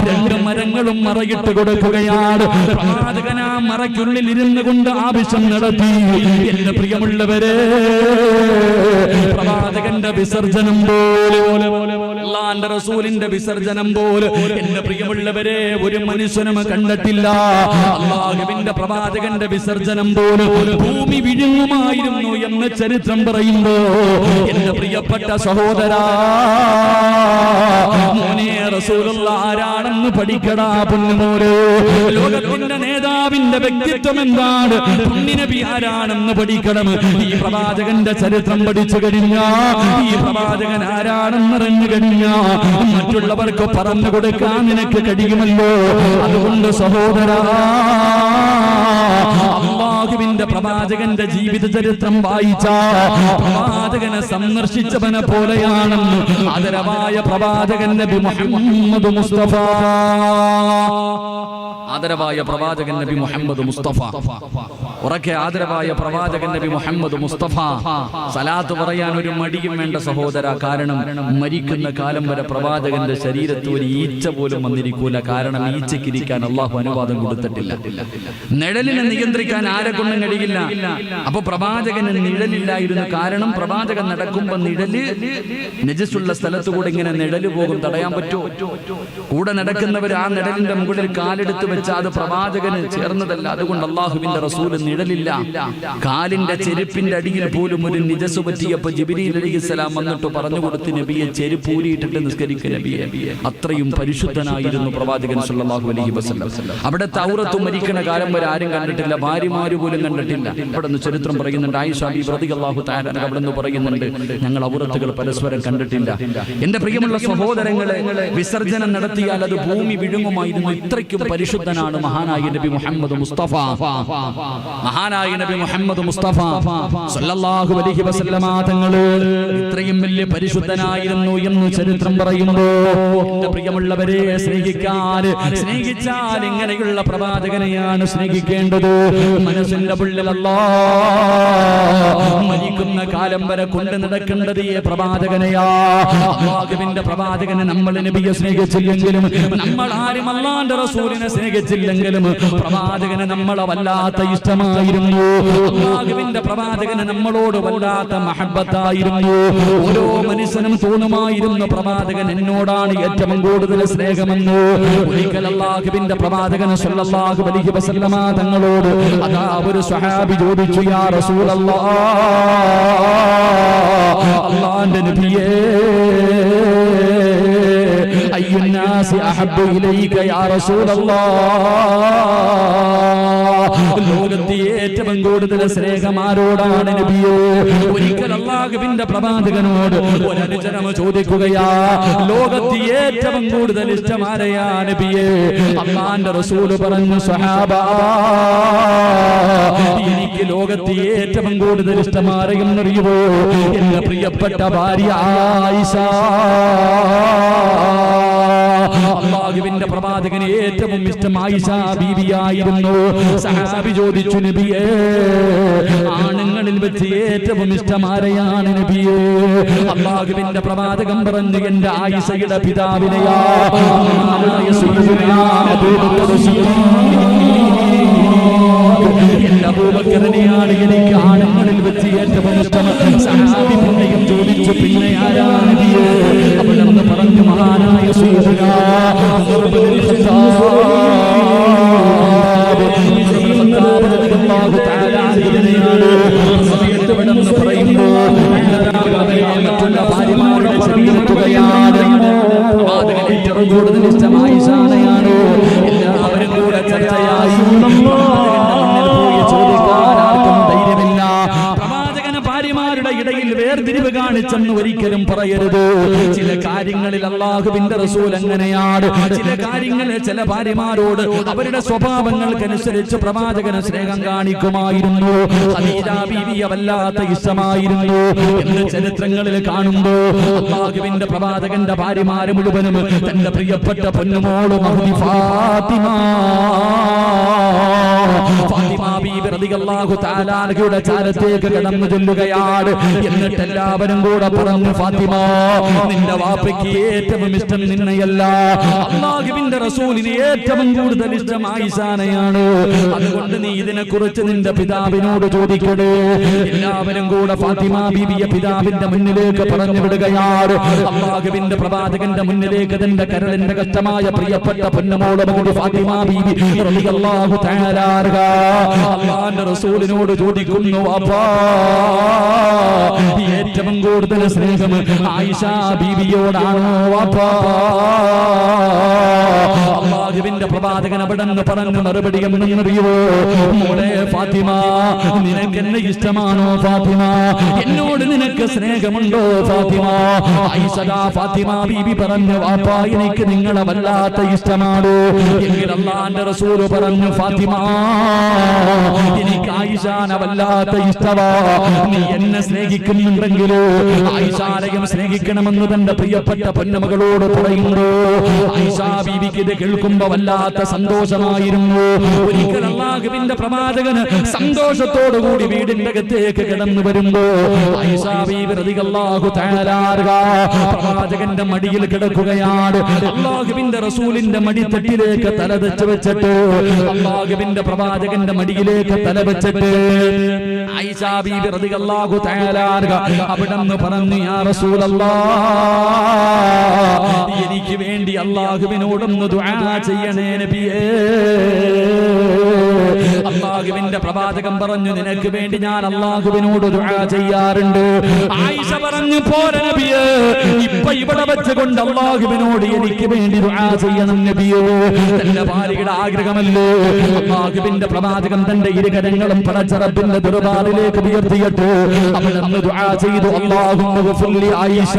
2 മരങ്ങളും മറയിട്ട് കൊടുക്കുകയാണ്. പ്രവാചകൻ ആ മറയ്ക്കുള്ളിൽ ഇരുന്നു കൊണ്ട് ആവശ്യം നടത്തി. എന്റെ പ്രിയമുള്ളവരെ, പ്രവാചകന്റെ വിസർജനം പോലെ, അല്ലാഹുവിന്റെ റസൂലിന്റെ വിസർജനം പോലെ എന്റെ പ്രിയമുള്ളവരെ ഒരു മനുഷ്യനും കണ്ടിട്ടില്ല. അല്ലാഹുവിന്റെ പ്രവാചകന്റെ വിസർജനം പോലെ ഭൂമി വിഴുങ്ങുമായിരുന്നു എന്ന് ചരിത്രം പറയുമ്പോ, എന്റെ പ്രിയപ്പെട്ട സഹോദരാ, മോനെ റസൂലുള്ള ആരാണെന്ന് ആരാണെന്ന് പഠിക്കടാ പൊന്നുമോനെ. ലോകത്തിന്റെ നേതാവിന്റെ വ്യക്തിത്വം എന്താണ്, നബി ആരാണെന്ന് പഠിക്കണം. ഈ പ്രവാചകന്റെ ചരിത്രം പഠിച്ചു കഴിഞ്ഞാ, ഈ പ്രവാചകൻ ആരാണെന്നറിഞ്ഞു കഴിഞ്ഞാ മറ്റുള്ളവർക്ക് പറഞ്ഞു കൊടുക്കാൻ നിനക്ക് കഴിയുമല്ലോ. അതുകൊണ്ട് സഹോദരാ, അല്ലാഹുവിന്റെ പ്രവാചകന്റെ ജീവിത ചരിത്രം വായിച്ച പ്രവാചകനെ സന്ദർശിച്ചവനെ പോലെയാണെന്ന് ആദരവായ പ്രവാചകൻ നബി മുഹമ്മദ് മുസ്തഫ. ആദരവായ പ്രവാചകൻ നബി മുഹമ്മദ് മുസ്തഫ. ഉറക്കെ ആദരവായ പ്രവാചകൻ നബി മുഹമ്മദ് മുസ്തഫ. സലാത്ത് പറയാൻ ഒരു മടിയും വേണ്ട സഹോദര. കാരണം മരിക്കുന്ന കാലം വരെ പ്രവാചകന്റെ ശരീരത്തിൽ ഒരു ഈച്ച പോലും വന്നിരിക്കൂല. കാരണം ഈച്ചയ്ക്കിരിക്കാൻ അള്ളാഹു അനുവാദം കൊടുത്തിട്ടില്ല. നിഴലിനെ നിയന്ത്രിക്കാൻ ആരെ കൊണ്ടും കഴിയില്ല. അപ്പൊ പ്രവാചകന് നിഴലില്ലായിരുന്നു. കാരണം പ്രവാചകൻ നടക്കുമ്പോ നിഴല് നജസുള്ള സ്ഥലത്തുകൂടെ ഇങ്ങനെ നിഴല് പോകും. തടയാൻ പറ്റുമോ? കൂടെ നടക്കുന്നവർ ആ നിഴലിന്റെ മുകളിൽ കാലെടുത്ത് വെച്ചാൽ അത് പ്രവാചകന് ചേർന്നതല്ല. അതുകൊണ്ട് അള്ളാഹുവിന്റെ റസൂല് നിഴലില്ല. കാലിന്റെ ചെരുപ്പിന്റെ അടിയിൽ പോലും ഒരു നിജസ് പറ്റിയപ്പോ ജിബ്രീൽ അലൈഹിസ്സലാം വന്നിട്ട് പറഞ്ഞു കൊടുത്ത് നബിയെ ചെരുപ്പ് ഊരിയിട്ടിട്ട് നിസ്കരിക്കുക നബിയെ. അത്രയും പരിശുദ്ധനായിരുന്നു പ്രവാചകൻ സല്ലല്ലാഹു അലൈഹി വസല്ലം. അവിടെ തൗറത്ത് മരിക്കണ കാലം വരെ ആരും കണ്ടിട്ടില്ല. ഭാര്യമാര് പോലും കണ്ടിട്ടില്ല. അവിടെ നിന്ന് ചരിത്രം പറയുന്നുണ്ട്. ആയിഷ ബീവി റളിയല്ലാഹു തആല അവിടെ നിന്ന് പറയുന്നുണ്ട്, ഞങ്ങൾ ഔറത്തുകൾ പരസ്പരം കണ്ടിട്ടില്ല. എന്റെ പ്രിയമുള്ള സഹോദരങ്ങളെ, വിസർജനം നടത്തിയാൽ അത് ഭൂമി വിഴുങ്ങുമായിരുന്നു. ഇത്രയ്ക്കും പരിശുദ്ധനാണ് മഹാനായ നബി മുഹമ്മദ് മുസ്തഫ. മഹാനായ നബി മുഹമ്മദ് മുസ്തഫ സല്ലല്ലാഹു അലൈഹി വസല്ലമ തങ്ങൾ ഇത്രയും വലിയ പരിശുദ്ധനായിരുന്നു എന്ന് ചരിത്രം പറയുമ്പോൾ, എന്റെ പ്രിയമുള്ളവരെ, സ്നേഹിച്ചാൽ ഇങ്ങനെയുള്ള പ്രവാചകനെയാണ് സ്നേഹിക്കേണ്ടത്. മനസ്സിന്റെ ഉള്ളിൽ അല്ലാഹ് മരിക്കുന്ന കാലം വരെ കൊണ്ട് നടക്കേണ്ടത് ഈ പ്രവാചകനെയാ. അല്ലാഹുവിന്റെ പ്രവാചകനെ നമ്മൾ നബിയെ സ്നേഹിച്ചില്ലെങ്കിലും, നമ്മൾ ആരും അല്ലാഹുവിന്റെ റസൂലിനെ സ്നേഹിച്ചില്ലെങ്കിലും പ്രവാചകനെ നമ്മളെ വല്ലാത്ത ഇഷ്ടമായിരുന്നു. അല്ലാഹുവിന്റെ പ്രവാചകനെ നമ്മളോട് വല്ലാത്ത മഹബ്ബത്തായിരുന്നു. ഓരോ മനുഷ്യനും തോന്നുമായിരുന്നു പ്രവാചകൻ എന്നോടാണ് ഏറ്റവും കൂടുതൽ സ്നേഹമെന്ന്. ഒരിക്കൽ അല്ലാഹുവിന്റെ പ്രവാചകൻ സല്ലല്ലാഹു അലൈഹി വസല്ലമ തങ്ങളോട് അതാ ഒരു സ്വഹാബി ചോദിച്ചു, യാ റസൂലല്ലാഹ്, അല്ലാഹുവിന്റെ നബിയേ, അയ്യുന്നാസി അഹബ്ബു ഇലൈക യാ റസൂലല്ലാഹ്, ലോകത്തെ ഏറ്റവും കൂടുതൽ സ്നേഹം ആരോടാണ് നബിയേ? ഒരിക്കൽ അല്ലാഹുവിന്റെ പ്രവാചകനോട് ഒരു അനുചരം ചോദിക്കുകയാ, ലോകത്തെ ഏറ്റവും കൂടുതൽ ഇഷ്ടം ആരെയാ നബിയേ? അല്ലാഹുവിന്റെ റസൂൽ പറഞ്ഞു, സ്വഹാബാ, എനിക്ക് ലോകത്തെ ഏറ്റവും കൂടുതൽ ഇഷ്ടം ആരെയെന്നറിയുമോ? എന്റെ പ്രിയപ്പെട്ട ഭാര്യ ആയിഷ. അല്ലാഹുവിന്റെ പ്രവാചകന് ഏറ്റവും ഇഷ്ടം ആയിഷ ബീവിയായിരുന്നു. സഹാബി ചോദിച്ചു, നബിയേ, ആണുങ്ങളിൽ വെച്ച് ഏറ്റവും ഇഷ്ടം ആരെയാണ് നബിയേ? അല്ലാഹുവിന്റെ പ്രവാചകൻ പറഞ്ഞു, എന്റെ ആയിഷയുടെ പിതാവിനെയാ. എന്റെ അബൂബക്കറിനെയാണ് എനിക്ക് ആണുങ്ങളിൽ വെച്ച് ഏറ്റവും ഇഷ്ടം. സഹാബി പിന്നെയും ചോദിച്ചു, പിന്നെ ആരാണ് നബിയേ? അവിടെ നിന്ന് പറഞ്ഞു, മഹാനായ സയ്യിദുനാ ഉമർ ഇബ്നുൽ ഖത്താബ് റളിയല്ലാഹു തആല അൻഹുവിനെയാണ്. സമയത്ത് ഇവിടെ നിന്ന് പറയുമ്പോൾ മറ്റുള്ള ഭാര്യമാരുടെ ചെവിയെത്തുകയാണ്. പ്രവാചകന് ഏറ്റവും കൂടുതൽ ഇഷ്ടം ആയിഷാനെയാണ്. എല്ലാവരും കൂടെ ചർച്ചയായി. ഇടയിൽ വേർതിരിവ് കാണിച്ചെന്ന് ഒരിക്കലും പറയരുത്. ചില കാര്യങ്ങളിൽ അല്ലാഹുവിന്റെ റസൂൽ അങ്ങനെയാണ്. ചില കാര്യങ്ങളിൽ ചില ഭാര്യമാരോട് അവരുടെ സ്വഭാവങ്ങൾക്കനുസരിച്ച് പ്രവാചകന് സ്നേഹം കാണിക്കുമായിരുന്നു. ഖദീജ ബീവിയെ വല്ലാത്ത ഇഷ്ടമായിരുന്നു എന്ന് ചരിത്രങ്ങളിൽ കാണുമ്പോൾ, അല്ലാഹുവിന്റെ പ്രവാചകന്റെ ഭാര്യമാര് മുഴുവനും തന്റെ പ്രിയപ്പെട്ട പൊന്നുമോള് മഹദി ഫാത്തിമ ബീവി റളിയല്ലാഹു തആല അൻഹയുടെ ചാരത്തേക്ക് കടന്നു ചെല്ലുകയാണ്. എന്നിട്ട് എല്ലാവരും കൂടെ പറഞ്ഞു, ഫാത്തിമ, നിന്റെ വാപ്പയ്ക്ക് ഏറ്റവും ഇഷ്ടം നിന്നെയല്ല, അല്ലാഹുവിന്റെ റസൂലിന് ഏറ്റവും കൂടുതൽ ഇഷ്ടം ആയിഷാനെയാണ്. അതുകൊണ്ട് നീ ഇതിനെക്കുറിച്ച് നിന്റെ പിതാവിനോട് ചോദിക്കണേ. എല്ലാവരും കൂടെ ഫാത്തിമ ബീവിയെ പിതാവിന്റെ മുന്നിലേക്ക് പറഞ്ഞു വിടുകയാണ്. അല്ലാഹുവിന്റെ പ്രവാചകന്റെ മുന്നിലേക്ക് തന്റെ കരളിന്റെ കഷ്ടമായ പ്രിയപ്പെട്ട പൊന്നുമോള് ഫാത്തിമ ബീവി റളിയല്ലാഹു തആല അല്ലാഹുവിന്റെ റസൂലിനോട് ചോദിക്കുന്നു, വാപ്പാ, ഏറ്റവും കൂടുതൽ സ്നേഹം ആയിഷ ബീവിയോടാണോ വാപ്പാ? അല്ലാഹുവിന്റെ പ്രവാചകൻ അവിടെന്ന് പറഞ്ഞു മറുപടി എന്നറിയോ? മോളെ ഫാത്തിമ, നിനക്ക് എന്നെ ഇഷ്ടമാണോ ഫാത്തിമ? എന്നോട് നിനക്ക് സ്നേഹമുണ്ടോ ഫാത്തിമ? ആയിഷാ ഫാത്തിമ ബീബി പറഞ്ഞു, വാപ്പാ എനിക്ക് നിങ്ങളെ വല്ലാത്ത ഇഷ്ടമാണ്. എങ്കിൽ അല്ലാഹുവിന്റെ റസൂൽ പറഞ്ഞു, ഫാത്തിമ എനിക്ക് ആയിഷാനെ വല്ലാത്ത ഇഷ്ടമാ. നീ എന്നെ സ്നേഹിക്കുന്നുണ്ടെങ്കിലോ ആയിഷാനെയും സ്നേഹിക്കണമെന്ന് തന്റെ പ്രിയപ്പെട്ട പൊന്നുമകളോട് പറയുന്നു. ആയിഷാ ബീവിക്ക് ഇത് കേൾക്കുമ്പോ വല്ലാത്ത സന്തോഷമായിരുന്നു. ഒരിക്കൽ അല്ലാഹുവിന്റെ പ്രവാചകന് സന്തോഷത്തോടുകൂടി വീടിന്റെ അകത്തേക്ക് കിടന്നു വരുമ്പോ ആയിഷാ ബീവി റളിയല്ലാഹു തആല പ്രവാചകന്റെ മടിയിൽ കിടക്കുകയാണ്. അല്ലാഹുവിന്റെ റസൂലിന്റെ മടിത്തട്ടിലേക്ക് തല വെച്ചിട്ട് അല്ലാഹുവിന്റെ പ്രവാചകന്റെ മടിയിലേക്ക് തല വെച്ചിട്ട് ആയിഷാ ബീവി റളിയല്ലാഹു തആല അവിടെന്ന് പറഞ്ഞു, യാ റസൂലല്ലാഹ്, എനിക്ക് വേണ്ടി അല്ലാഹുവിനോടൊന്ന് ദുആ ചെയ്യണേ നബിയേ. അല്ലാഹുവിന്റെ പ്രവാചകൻ പറഞ്ഞു, നിനക്ക് വേണ്ടി ഞാൻ അല്ലാഹുവിനോട് ദുആ ചെയ്യാറുണ്ട്. ആയിഷ പറഞ്ഞു, പോരെ നബിയേ, ഇപ്പൊ ഇവിടെ വെച്ചുകൊണ്ട് അല്ലാഹുവിനോട് എനിക്ക് വേണ്ടി ദുആ ചെയ്യണം നബിയേ. തന്റെ ഭാര്യയുടെ ആഗ്രഹമല്ലോ. അല്ലാഹുവിന്റെ പ്രവാചകൻ തന്റെ ഇരുകരങ്ങളും പടച്ച റബ്ബിന്റെ ദർബാറിലേക്ക് ഉയർത്തിയിട്ട് അവിടുന്ന് ദുആ ചെയ്തു, അല്ലാഹുമ്മ ഗഫിർലി ആയിഷ,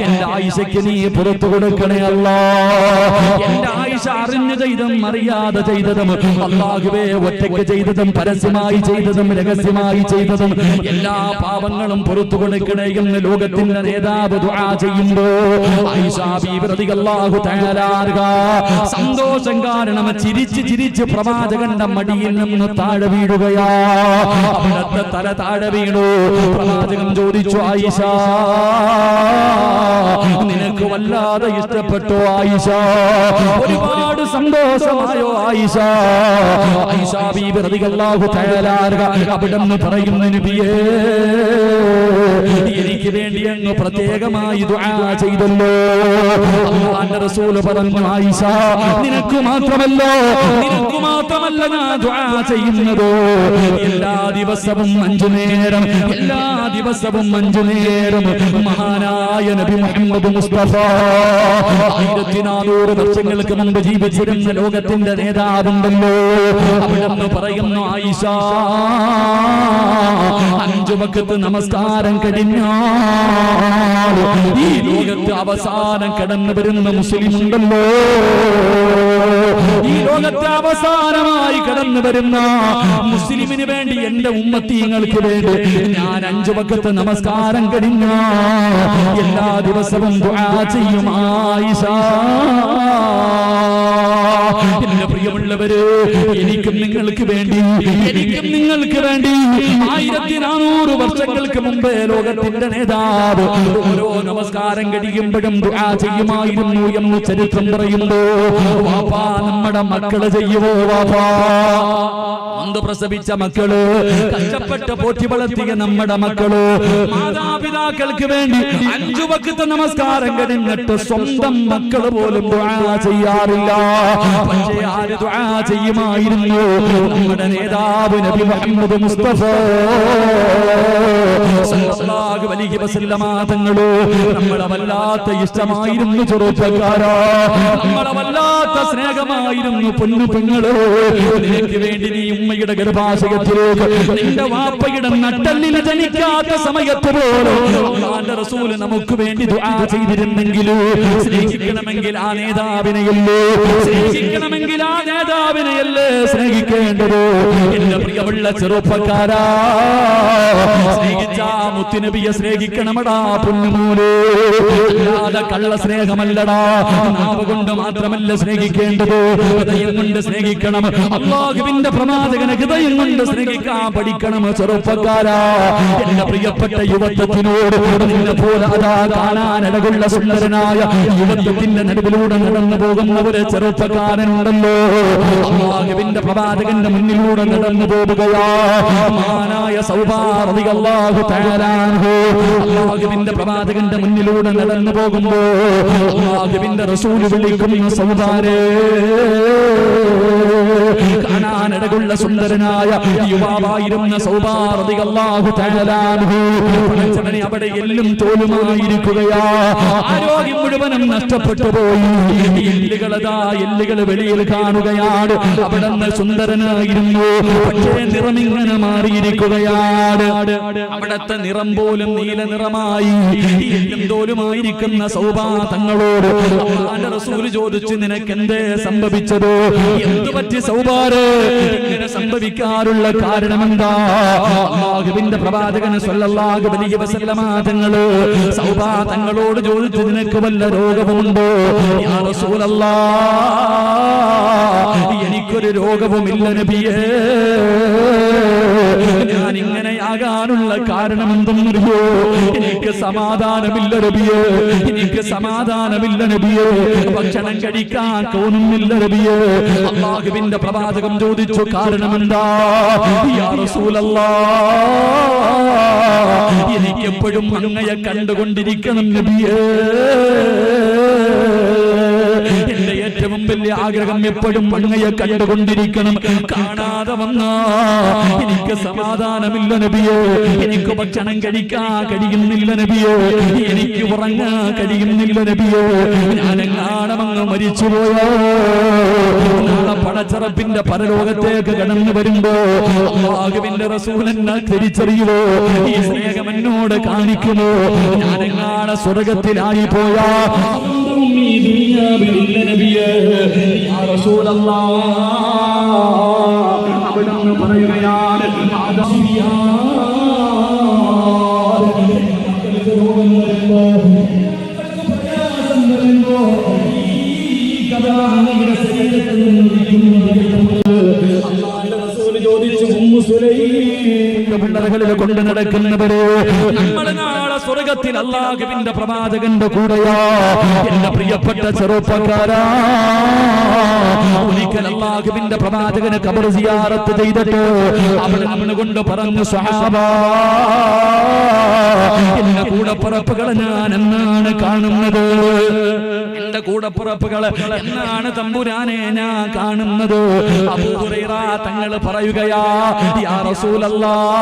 എന്റെ ആയിഷയ്ക്ക് നീ പുറത്തു കൊടുക്കണേ അല്ലാഹ്. എന്റെ ആയിഷ അറിഞ്ഞു ചെയ്തും അറിയാതെ ചെയ്തതും അല്ലാഹുവേ ഒറ്റയ്ക്ക് ചെയ്തതും പരസ്യമായി ചെയ്തതും രഹസ്യമായി ചെയ്തതും എല്ലാ പാപങ്ങളും പുറത്തു കൊടുക്കണേ എന്ന് ലോകത്തിന്റെ നേതാവ് ദുആ ചെയ്യുമ്പോ ആയിഷാ ബീവി റളിയല്ലാഹു തആല സന്തോഷം കാരണം ചിരിച്ച് ചിരിച്ച് പ്രവാചകന്റെ മടിയിൽ നിന്ന് താഴെ വീഴുകയാ. അവിടുത്തെ തല താഴെ വീണു. പ്രവാചകൻ ചോദിച്ചു, ആയിഷ നിനക്ക് വല്ലാതെ ഇഷ്ടപ്പെട്ടോ ആയിഷ? ഒരുപാട് സന്തോഷമായോ ആയിഷ? ആയിഷാ ബീവി റളിയല്ലാഹു തആല അവിടെന്ന് പറയുന്നു, നബിയേ എനിക്ക് വേണ്ടി അങ്ങ് പ്രത്യേകമായി ദുആ ചെയ്തല്ലോ. അല്ലാഹുവിന്റെ റസൂൽ പറഞ്ഞു, ആയിഷ നിനക്ക് മാത്രമല്ല ഞാൻ ദുആ ചെയ്യുന്നത് എല്ലാ ദിവസവും 5 നേരം, എല്ലാ ദിവസവും 5 നേരം മഹാനായ നബി മുഹമ്മദ് മുസ്തഫ 1400 വർഷങ്ങൾക്ക് മുമ്പ് ജീവിച്ചിരുന്ന ലോകത്തിന്റെ നേതാവുണ്ടല്ലോ, അവിടെന്ന് പറയുന്നു, ആയിഷ 5 വഖത്ത് നമസ്കാരം കഴിഞ്ഞാൽ ഈ ലോകത്ത് അവസാനം കടന്നു വരുന്ന മുസ്ലിം ഉണ്ടല്ലോ, ഈ ലോകത്ത് അവസാനമായി കടന്നു വരുന്ന മുസ്ലിമിന് വേണ്ടി എന്റെ ഉമ്മത്തീങ്ങൾക്ക് വേണ്ടി ഞാൻ 5 വഖത്ത് നമസ്കാരം കഴിഞ്ഞ എല്ലാ ദിവസവും ദുആ ചെയ്യും ആയിഷ. എന്റെ പ്രിയമുള്ളവര്, എനിക്കും നിങ്ങൾക്ക് വേണ്ടി 1400 വർഷങ്ങൾക്ക് മുമ്പേ ലോകത്തിന്റെ നേതാവ് ഓരോ നമസ്കാരം കഴിയുമ്പോഴും ദുആ ചെയ്യുമായിരുന്നു എന്ന് ചരിത്രം പറയുന്നു. വാപ്പാ നമ്മുടെ മക്കള് ചെയ്യുവോ? വാപ്പാ അന്ത് പ്രസവിച്ച മക്കള്, കഷ്ടപ്പെട്ട് പോറ്റി വളർത്തിയ നമ്മുടെ മക്കള്, മാതാപിതാക്കൾക്ക് വേണ്ടി 5 വഖത്ത് നമസ്കാരം കഴിഞ്ഞിട്ട് സ്വന്തം മക്കള് പോലും ദുആ ചെയ്യാറില്ല. പക്ഷേ ആര് ദുആ ചെയ്യുമായിരുന്നു? നമ്മുടെ നേതാവ് നബി മുഹമ്മദ് മുസ്തഫ സല്ലല്ലാഹു അലൈഹി വസല്ലമ തങ്ങള് നമ്മളെ വല്ലാത്ത ഇഷ്ടമായിരുന്നു ചെറുപ്പക്കാരാ, നമ്മളെ വല്ലാത്ത സ്നേഹമായിരുന്നു പൊന്നു പെങ്ങള്. നിനക്ക് വേണ്ടി നീ ഉമ്മയുടെ ഗർഭാശയത്തിലേക്ക് നിന്റെ വാപ്പയുടെ നട്ടെല്ലിന് ജനിക്കാത്ത സമയത്ത് പോലും അല്ലാഹുവിന്റെ റസൂൽ നമുക്ക് വേണ്ടി ദുആ ചെയ്തിരുന്നെങ്കിലോ, സ്നേഹിക്കണമെങ്കിൽ ആ നേതാവിനെയല്ലേ, സ്നേഹിക്കണമെങ്കിൽ ആ നേതാവിനെയല്ലേ സ്നേഹിക്കേണ്ടത്? എന്റെ പ്രിയമുള്ള ചെറുപ്പക്കാരാ, സ്നേഹിച്ച മുത്തുനബിയെ സ്നേഹിക്കണമടാ പൊന്നുമോനെ, അല്ലാതെ കള്ള സ്നേഹമല്ലടാ. നാവ് കൊണ്ട് മാത്രമല്ല സ്നേഹിക്കേണ്ടത്, ഹൃദയം കൊണ്ട് സ്നേഹിക്കണം. അല്ലാഹുവിന്റെ പ്രവാചകനെ ഹൃദയം കൊണ്ട് സ്നേഹിക്കാൻ പഠിക്കണം ചെറുപ്പക്കാരാ. എന്റെ പ്രിയപ്പെട്ട യുവത്വത്തിനോട് നിന്നെ പോലെ അതാ കാണാനഴകുള്ള സുന്ദരനായ യുവത്വത്തിന്റെ നടുവിലൂടെ നടന്നു പോകുന്ന ഒരു ചെറുപ്പക്കാരനുണ്ടല്ലോ, അല്ലാഹുവിന്റെ പ്രവാചകന്റെ മുന്നിലൂടെ നടന്നു പോകുകയാ. മഹാനായ സൗബാ റളിയല്ലാഹു തആല അൻഹു അല്ലാഹുവിന്റെ പ്രവാചകന്റെ മുന്നിലൂടെ റോഡിലൂടെ നടന്നു പോകുമ്പോ അല്ലാഹുവിന്റെ റസൂൽ വിളിക്കുന്ന സൗദാരേ കാണാനിടകുള്ള സുന്ദരനായ യുവാവായിരുന്ന സൗദാർ റളിയല്ലാഹു തആല അൻഹു അവിടെ എല്ലും തോലുമായിരിക്കുകയാ. ആരോഗ്യം മുഴുവനും നഷ്ടപ്പെട്ടു പോയി. എല്ലുകൾ വെളിയിൽ കാണുകയാണ്. അവിടുന്ന് സുന്ദരനായിരുന്നു, പക്ഷേ നിറമിങ്ങനെ മാറിയിരിക്കുകയാണ്. അവിടത്തെ നിറം പോലും നീല നിറമായി. എല്ലും തോലുമായിരിക്കുന്ന സൗബാ തങ്ങളോട് അല്ലാഹുവിന്റെ റസൂൽ ചോദിച്ചു, നിനക്ക് എന്തേ സംഭവിച്ചത്? എന്തു പറ്റി സൗബാറ്? ഇങ്ങനെ സംഭവിക്കാറുള്ള കാരണമെന്താ? അല്ലാഹുവിന്റെ പ്രവാചകൻ സ്വല്ലല്ലാഹു അലൈഹി വസല്ലമ തങ്ങള് സൗബാ തങ്ങളോട് ചോദിച്ചു, നിനക്ക് വല്ല രോഗവുമുണ്ടോ? യാ റസൂലല്ലാഹ്, എനിക്കൊരു രോഗവുമില്ല നബിയേ. ഞാൻ ഇങ്ങനെയാകാനുള്ള കാരണം എന്തെന്നറിയോ? എനിക്ക് സമാധാനമില്ല നബിയേ, എനിക്ക് സമാധാനമില്ല നബിയേ. ഭക്ഷണം കഴിക്കാൻ തോന്നുന്നില്ല നബിയേ. അല്ലാഹുവിന്റെ പ്രവാചകൻ ചോദിച്ചു, കാരണമെന്താ? യാ റസൂലല്ലാഹ്, എനിക്ക് എപ്പോഴും അങ്ങയെ കണ്ടുകൊണ്ടിരിക്കണം നബിയേ. എന്റെ ഏറ്റവും വലിയ ആഗ്രഹം എപ്പോഴും അങ്ങയെ കണ്ടുകൊണ്ടിരിക്കണം. കാണാതെ വന്നാ എനിക്ക് സമാധാനമില്ല നബിയേ. എനിക്ക് ഭക്ഷണം കഴിക്കാൻ കഴിയുന്നില്ല നബിയേ. എനിക്ക് ഉറങ്ങാൻ കഴിയുന്നില്ല നബിയേ. ഞാനെങ്ങാണമങ്ങ് മരിച്ചുപോയോ? നാളെ പടച്ചറപ്പിന്റെ പരലോകത്തേക്ക് കടന്നു വരുമ്പോ അല്ലാഹുവിന്റെ റസൂൽ എന്നെ തിരിച്ചറിയുമോ? ഈ സ്നേഹം എന്നോട് കാണിക്കുമോ? ഞാനെങ്ങാണ് സ്വർഗത്തിലായി പോയാ ഈ ദുനിയാവിലില്ല നബിയേ. യാ റസൂലല്ലാഹ്, അവിടുന്ന് പറയുകയാണ്, പിള്ളറകളിൽ കൊണ്ട് നടക്കുന്നവരെ നമ്മൾ നാളെ സ്വർഗത്തിൽ അല്ലാഹുവിന്റെ പ്രവാചകന്റെ കൂടെയാ. എന്റെ പ്രിയപ്പെട്ട ചെറുപ്പക്കാരാ, ഒരിക്കൽ അല്ലാഹുവിന്റെ പ്രവാചകന് ഖബർ സിയാറത്ത് ചെയ്തിട്ട് അവിടെ കൊണ്ട് പറഞ്ഞു, സ്വഹാബാ, എന്റെ കൂടപ്പിറപ്പുകളെ ഞാൻ എന്നാണ് കാണുന്നത്? എന്റെ കൂടപ്പിറപ്പുകളെ എന്നാണ് തമ്പുരാനെ ഞാൻ കാണുന്നത്? അബൂ ഹുറൈറ തങ്ങൾ പറയുകയാ, യാ റസൂലല്ലാഹ്,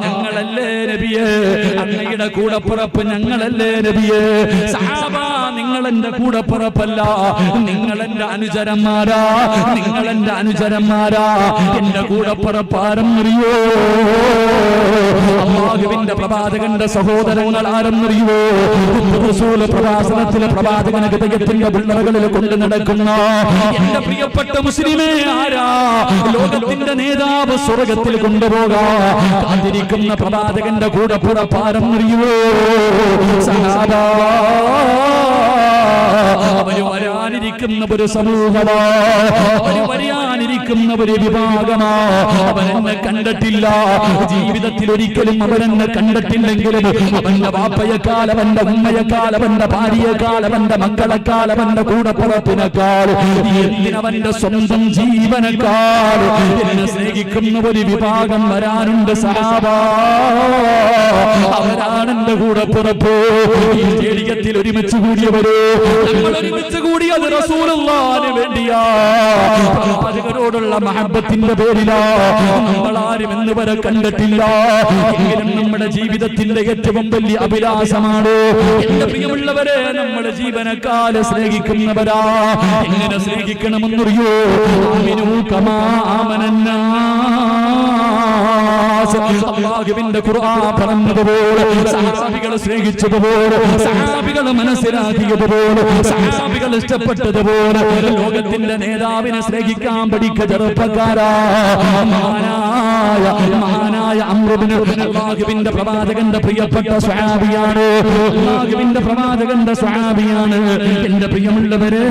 ഞങ്ങളല്ലേ നബിയേ? അങ്ങയുടെ കൂടപ്പിറപ്പ് ഞങ്ങളല്ലേ നബിയേ? സഹാബാ, നിങ്ങൾ എന്റെ കൂടപ്പിറപ്പല്ല, നിങ്ങൾ എന്റെ അനുചരന്മാരാ, നിങ്ങൾ എന്റെ അനുചരന്മാരാ. എന്റെ കൂടപ്പിറപ്പ് ആരെന്നറിയോ? അല്ലാഹുവിന്റെ പ്രവാചകന്റെ സഹോദരങ്ങൾ ആരെന്നറിയോ? റസൂൽ പ്രവാസനത്തിലെ പ്രവാചകന ഹൃദയത്തിന്റെ പിള്ളറകളിൽ കൊണ്ട് നടക്കുന്ന എന്റെ പ്രിയപ്പെട്ട മുസ്ലിമേ, ആരാ? ലോകത്തിന്റെ നേതാവ് സ്വർഗത്തിൽ കൊണ്ടുപോകാ കാത്തിരിക്കുന്ന പ്രവാചകന്റെ കൂടപ്പിറപ്പ് ആരെന്നറിയോ? സഹാബാ, അവര് വരാനിരിക്കുന്ന ഒരു സമൂഹമാ, അവര് വരാനിരിക്കുന്ന ഒരു വിഭാഗമാ. അവരെന്നെ കണ്ടിട്ടില്ല, ജീവിതത്തിൽ ഒരിക്കലും അവരെന്നെ കണ്ടിട്ടില്ലെങ്കിലും അവന്റെ വാപ്പയെക്കാൾ, അവന്റെ ഉമ്മയെക്കാൾ, അവന്റെ ഭാര്യയെക്കാൾ, അവന്റെ മക്കളെക്കാൾ, അവന്റെ കൂടപ്പിറപ്പിനെക്കാൾ, എന്തിനവന്റെ സ്വന്തം ജീവനേക്കാൾ എന്നെ സ്നേഹിക്കുന്ന ഒരു വിഭാഗം വരാനുണ്ട് സഹാബാ. അവരാണ് എന്റെ കൂടപ്പിറപ്പ്. ഈ സ്റ്റേഡിയത്തിൽ ഒരുമിച്ച് കൂടിയവര്, നമ്മൾ ഒരുമിച്ച് കൂടിയത് റസൂലുള്ളാഹിന് വേണ്ടിയാ. പ്രവാചകരോടുള്ള മഹബത്തിന്റെ പേരിലാ. നമ്മളാരും എന്ന് വരെ കണ്ടിട്ടില്ല, എങ്കിലും നമ്മുടെ ജീവിതത്തിന്റെ ഏറ്റവും വലിയ അഭിലാഷമാണ്. എന്റെ പ്രിയമുള്ളവരെ, നമ്മുടെ ജീവനക്കാല സ്നേഹിക്കുന്നവരാ. എങ്ങനെ സ്നേഹിക്കണമെന്നറിയോ? ആമിനൂ കമാ ആമനന്നാസ്. അല്ലാഹുവിന്റെ ഖുർആൻ പറഞ്ഞതുപോലെ, സഹാബികളെ സ്നേഹിച്ചതുപോലെ, സഹാബികളെ മനസ്സിലാക്കിയതുപോലെ, സഹാബികൾ ഇഷ്ടപ്പെട്ടതുപോലെ ലോകത്തിന്റെ നേതാവിനെ സ്നേഹിക്കാൻ പഠിക്ക ചെറുപ്പക്കാരാ. മഹാനായ അംർ ഇബ്നു അല്ലാഹുവിന്റെ പ്രവാചകന്റെ പ്രിയപ്പെട്ട സ്വഹാബിയാണ്. അല്ലാഹുവിന്റെ പ്രവാചകന്റെ സ്വഹാബിയാണ്. എന്റെ പ്രിയമുള്ളവരെ,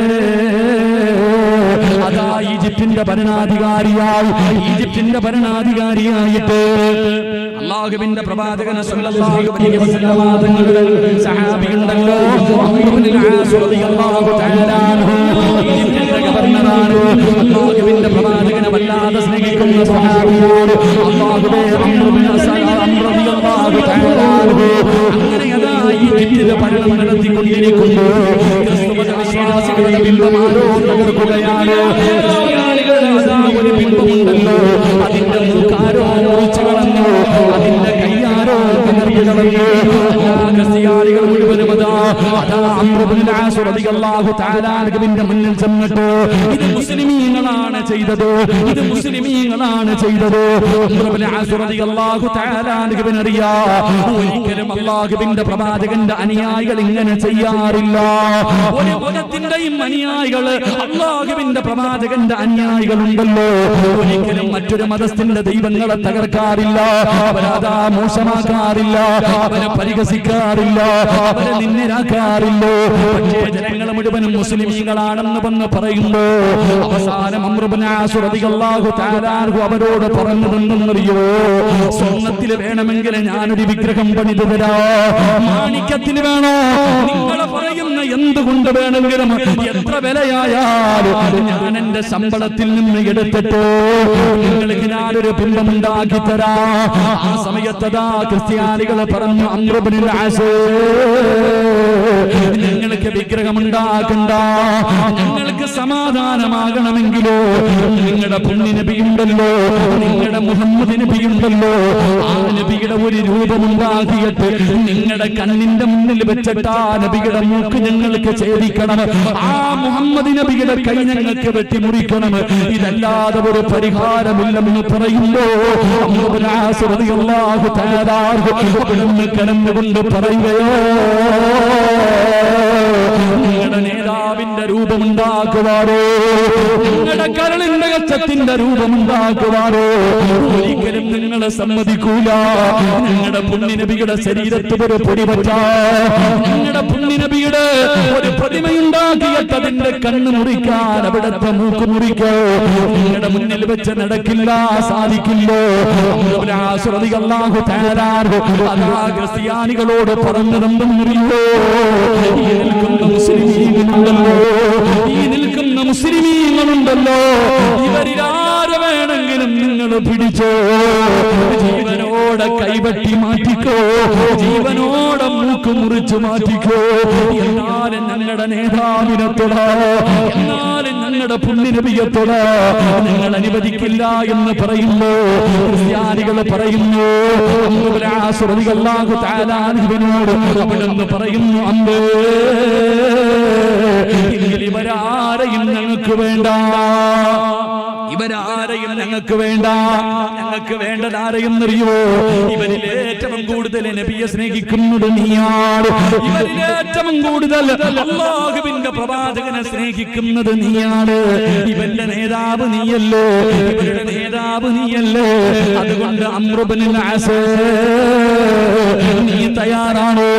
അതാ ഈജിപ്തിന്റെ ഭരണാധികാരിയായിട്ട് അല്ലാഹുവിന്റെ പ്രവാചകൻ സ്വല്ലല്ലാഹു അലൈഹി വസല്ലം തങ്ങളുടെ സഹാബിയുണ്ടല്ലോ, അംർ ഇബ്നുൽ ആസ് റളിയല്ലാഹു തആല അൻഹു. ഈജിപ്തിന്റെ ഗവർണറാണ്. അല്ലാഹുവിന്റെ പ്രവാചകനെ വല്ലാതെ സ്നേഹിക്കുന്ന സ്വഹാബിയാണ്. അല്ലാഹുവേ, അംർ ഇബ്നുൽ ആസ് റളിയല്ലാഹു തആല അൻഹു. അങ്ങനെ അതാ ഈജിപ്തിലെ ഭരണം നടത്തിക്കൊണ്ടിരിക്കുന്നു. ക്രിസ്തുമത വിശ്വാസികളുടെ ബിംബം ആരോ തകർക്കുകയാണ്. ഒരു ബിംബമുണ്ടല്ലോ, അതിന്റെ മൂക്കാരോ മുറിച്ചു കളഞ്ഞു, അതിന്റെ കയ്യാരോ തകർന്നു കളഞ്ഞു. ക്രിസ്ത്യാനികൾ മുഴുവനും മുന്നിൽ ചെന്നിട്ട് ഇത് മുസ്ലിമീങ്ങളാണ് ചെയ്തത്, ഇത് മുസ്ലിമീങ്ങളാണ് ചെയ്തത്. ഒരിക്കലും അല്ലാഹുവിന്റെ പ്രവാചകന്റെ അനുയായികൾ ഇങ്ങനെ ചെയ്യാറില്ല. ഒരു മതത്തിന്റെയും അനുയായികൾ, അല്ലാഹുവിന്റെ പ്രവാചകന്റെ അനുയായികളുണ്ടല്ലോ, ഒരിക്കലും മറ്റൊരു മതത്തിന്റെ ദൈവങ്ങളെ തകർക്കാറില്ല, അവരതാ മോശമാക്കാറില്ല, അവരെ പരിഹസിക്കാറില്ല, അവരെ നിന്ദരാക്കാറില്ലോ. പക്ഷേ ജനങ്ങൾ മുഴുവനും മുസ്ലിമീങ്ങളാണെന്ന് വന്ന് പറയുമ്പോ അവസാനം അംർ ഇബ്നു ആസ് റളിയല്ലാഹു തആല അൻഹു അവരോട് പറഞ്ഞതെന്നറിയോ? സ്വർണ്ണത്തിൽ വേണമെങ്കിൽ ഞാനൊരു വിഗ്രഹം പണിതു തരാം, മാണിക്യത്തിന് വേണോ, നിങ്ങൾ പറയുന്ന എന്തുകൊണ്ട് വേണമെങ്കിലും എത്ര വിലയായാലും ഞാൻ എന്റെ ശമ്പളത്തിൽ നിന്ന് എടുത്തിട്ടോ നിങ്ങൾക്ക് ഞാനൊരു ബിംബമുണ്ടാക്കി തരാം. ആ സമയത്തതാ ക്രിസ്ത്യാനികൾ പറഞ്ഞു, അംർ ഇബ്നു ആസ് നിങ്ങൾക്ക് വിഗ്രഹമുണ്ടാക്കണ്ട, ഞങ്ങൾക്ക് സമാധാനമാകണമെങ്കിലോ നിങ്ങളുടെ പുണ്യ നബിയുണ്ടല്ലോ, നിങ്ങളുടെ മുഹമ്മദ് നബിയുണ്ടല്ലോ, ആ നബിയുടെ ഒരു രൂപമുണ്ടാക്കിയിട്ട് നിങ്ങളുടെ കണ്ണിന്റെ മുന്നിൽ വെച്ചിട്ട് ആ നബിയുടെ മൂക്ക് ഞങ്ങൾക്ക് ഛേദിക്കണം, ആ മുഹമ്മദ് നബിയുടെ കൈ ഞങ്ങൾക്ക് വെട്ടിമുറിക്കണം, ഇതല്ലാതെ ഒരു പരിഹാരമില്ലെന്ന് പറയുമ്പോ കടന്നുകൊണ്ട് പറയുകയോ നിങ്ങളുടെ നേതാവിന്റെ രൂപമുണ്ടാക്കുവാറോ, നിങ്ങളുടെ കരളിന്റെ കച്ചത്തിന്റെ രൂപമുണ്ടാക്കുവാറോ ഒരിക്കലും നിങ്ങളെ സമ്മതിക്കൂല. നിങ്ങളുടെ പുണ്യനബിയുടെ ശരീരത്തിൽ ഒരു പൊടി പറ്റാ, നിങ്ങളുടെ പുണ്യനബിയുടെ ഒരു പ്രതിമയുണ്ടാക്കിയിട്ട് അതിന്റെ കണ്ണ് മുറിക്കാൻ, അവിടുത്തെ മൂക്ക് മുറിക്കോ നിങ്ങളുടെ മുന്നിൽ വെച്ച് നടക്കില്ല, സാധിക്കില്ലോ. ക്രിസ്ത്യാനികളോട് പറഞ്ഞതെന്തെന്നറിയോ? ഈ നിൽക്കുന്ന മുസ്ലിമീങ്ങളുണ്ടല്ലോ, ഇവരിലാരെ വേണമെങ്കിലും നിങ്ങൾ പിടിച്ചോ, ജീവനോടെ കൈവട്ടി മാറ്റിക്കോ, ജീവനോടെ മൂക്ക് മുറിച്ചു മാറ്റിക്കോ, എന്നാലും ഞങ്ങളുടെ നേതാവിനെ തൊടാ, എന്നാലും ഞങ്ങളുടെ പുണ്യനബിയെ തൊടാ നിങ്ങൾ അനുവദിക്കില്ല എന്ന് പറയുന്നു. ക്രിസ്ത്യാനികൾ പറയുന്നു, അവിടുന്ന് പറയുന്നു, അമ്പേ ഇവരാരെയും ഞങ്ങൾക്ക് വേണ്ട, ഇവരാരെയും ഞങ്ങൾക്ക് വേണ്ട, ഞങ്ങൾക്ക് വേണ്ടത് ആരെയെന്നറിയോ? ഇവരിൽ ഏറ്റവും കൂടുതൽ നബിയെ സ്നേഹിക്കുന്നത് നീയാണ്, ഇവരിൽ ഏറ്റവും കൂടുതൽ അല്ലാഹുവിന്റെ പ്രവാചകനെ സ്നേഹിക്കുന്നത് നീയാണ്, ഇവന്റെ നേതാവ് നീയല്ലേ, ഇവരുടെ നേതാവ് നീയല്ലേ. അതുകൊണ്ട് അംർ ഇബ്നു ആസ് നീ തയ്യാറാണോ,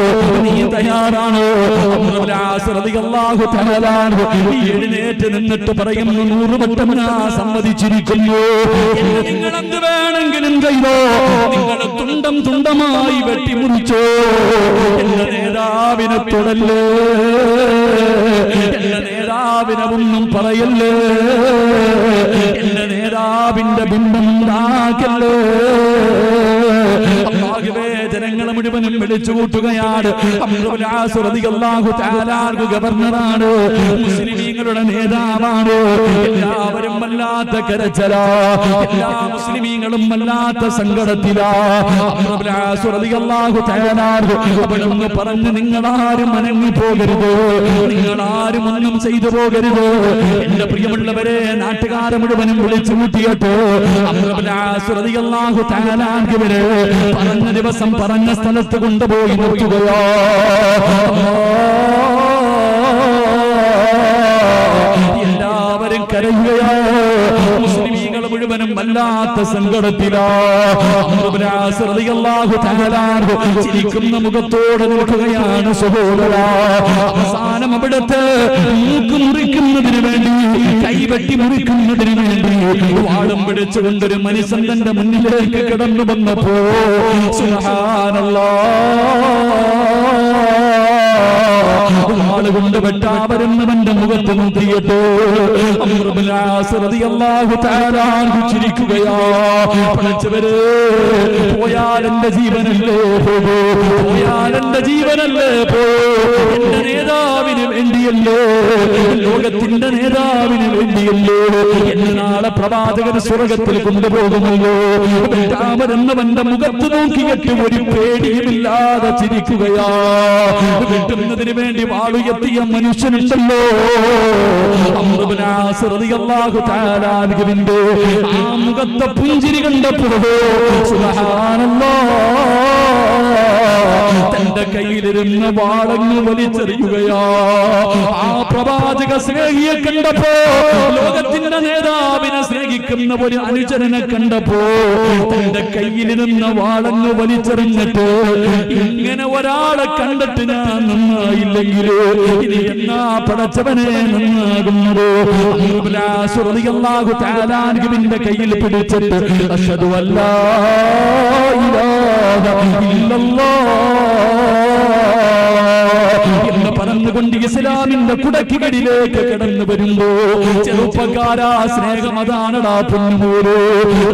നീ തയ്യാറാണോ? അംർ ഇബ്നു ആസ് റളിയല്ലാഹു തആല എഴുന്നേറ്റ് നിന്നിട്ട് പറയുന്നു, 100 വട്ടം ഞാൻ സമ്മതിച്ചിരിക്കുന്നു, നിങ്ങൾ എന്ത് വേണമെങ്കിലും ചെയ്തോ, നിങ്ങളെ തുണ്ടം തുണ്ടമായി വെട്ടിമുറിച്ചോ, എന്റെ നേതാവിനെ തൊടല്ലേ, എന്റെ നേതാവിനെ ഒന്നും പറയല്ലേ, എന്റെ നേതാവിന്റെ ബിംബം ഉണ്ടാക്കല്ലേ. ജനങ്ങളെ മുഴുവനും വിളിച്ചു കൂട്ടുകയാണ്. ഗവർണറാണ്, മുസ്ലിമീങ്ങളുടെ നേതാവാണ്. എല്ലാവരും വല്ലാത്ത കരച്ചലാ, എല്ലാ മുസ്ലിമീങ്ങളും വല്ലാത്ത സങ്കടത്തിലാ. അവിടുന്ന് പറഞ്ഞ്, നിങ്ങളാരും അനങ്ങി പോകരുത്, നിങ്ങളാരും ഒന്നും ചെയ്തു പോകരുത്. എന്റെ പ്രിയമുള്ളവരെ, നാട്ടുകാരെ മുഴുവനും വിളിച്ചു കൂട്ടിയിട്ട് പറഞ്ഞ ദിവസം പറഞ്ഞ സ്ഥലത്ത് കൊണ്ടുപോയി നിർത്തുകയോ. എല്ലാവരും കരയുകയോ, മുസ്ലിമീങ്ങൾ മുഴുവനും വല്ലാത്ത സങ്കടത്തിലാ. ചിരിക്കുന്ന മുഖത്തോടെ നിൽക്കുകയാണ് സഹോദരാ. അവസാനം അവിടുത്തെ മൂക്ക് മുറിക്കുന്നതിന് വേണ്ടി, കൈവെട്ടി മുറിക്കുന്നതിന് വേണ്ടി വാളും പിടിച്ചുകൊണ്ടൊരു മനുഷ്യൻ തന്റെ മുന്നിലേക്ക് കിടന്നു വന്നപ്പോ സുബ്ഹാനല്ലാഹ് വാളുകൊണ്ട് വെട്ടാവരുന്നവന്റെ മുഖത്ത് നോക്കിയിട്ട് അംർ ഇബ്നുൽ ആസ് റളിയല്ലാഹു തആല അൻഹു ചിരിക്കുകയാ. പഠിച്ചവരെ, പോയാൽ എന്റെ ജീവനല്ലേ പോകൂ, പോയാൽ എന്റെ ജീവനല്ലേ പോകൂ. എന്റെ നേതാവിന് വേണ്ടിയല്ലേ, ലോകത്തിന്റെ നേതാവിന് വേണ്ടിയല്ലേ എന്നെ നാളെ പ്രവാചകൻ സ്വർഗത്തിൽ കൊണ്ടുപോകുമല്ലോ. വെട്ടാവരുന്നവന്റെ മുഖത്ത് നോക്കിയിട്ട് ഒരു പേടിയുമില്ലാതെ ചിരിക്കുകയാ. വെട്ടുന്നതിന് വേണ്ടി വാളുയർത്തിയ മനുഷ്യനുണ്ടല്ലോ, അംർ ഇബ്നുൽ ആസ് റളിയല്ലാഹു തആല അൻഹുവിന്റെ ആ മുഖത്തെ പുഞ്ചിരി കണ്ടപ്പോൾ സുബ്ഹാനല്ലാഹ്, തന്റെ കയ്യിലിരുന്ന വാളങ്ങ് വലിച്ചെറിയുകയാ. ആ പ്രവാചക സ്നേഹിയെ കണ്ടപ്പോ, ലോകത്തിന്റെ നേതാവിനെ സ്നേഹിക്കുന്ന ഒരു അനുചരനെ കണ്ടപ്പോ തന്റെ കയ്യിലിരുന്ന വാളങ്ങ് വലിച്ചെറിഞ്ഞിട്ട്, ഇങ്ങനെ ഒരാളെ കണ്ടിട്ട് ഞാൻ നന്നായില്ലെങ്കിൽ ഇനി എന്നാ പടച്ചവനെ നന്നാകുന്നത്? ാഹുവിന്റെ കയ്യിൽ പിടിച്ചിട്ട് അശ്ഹദു അല്ലാ ഇലാഹ എന്ന് പറഞ്ഞുകൊണ്ട് ഇസ്ലാമിന്റെ കുടക്കികളിലേക്ക് കടന്നു വരുമ്പോ, ചെറുപ്പക്കാരാ, സ്നേഹം അതാണടാ പൊന്നുമോരോ,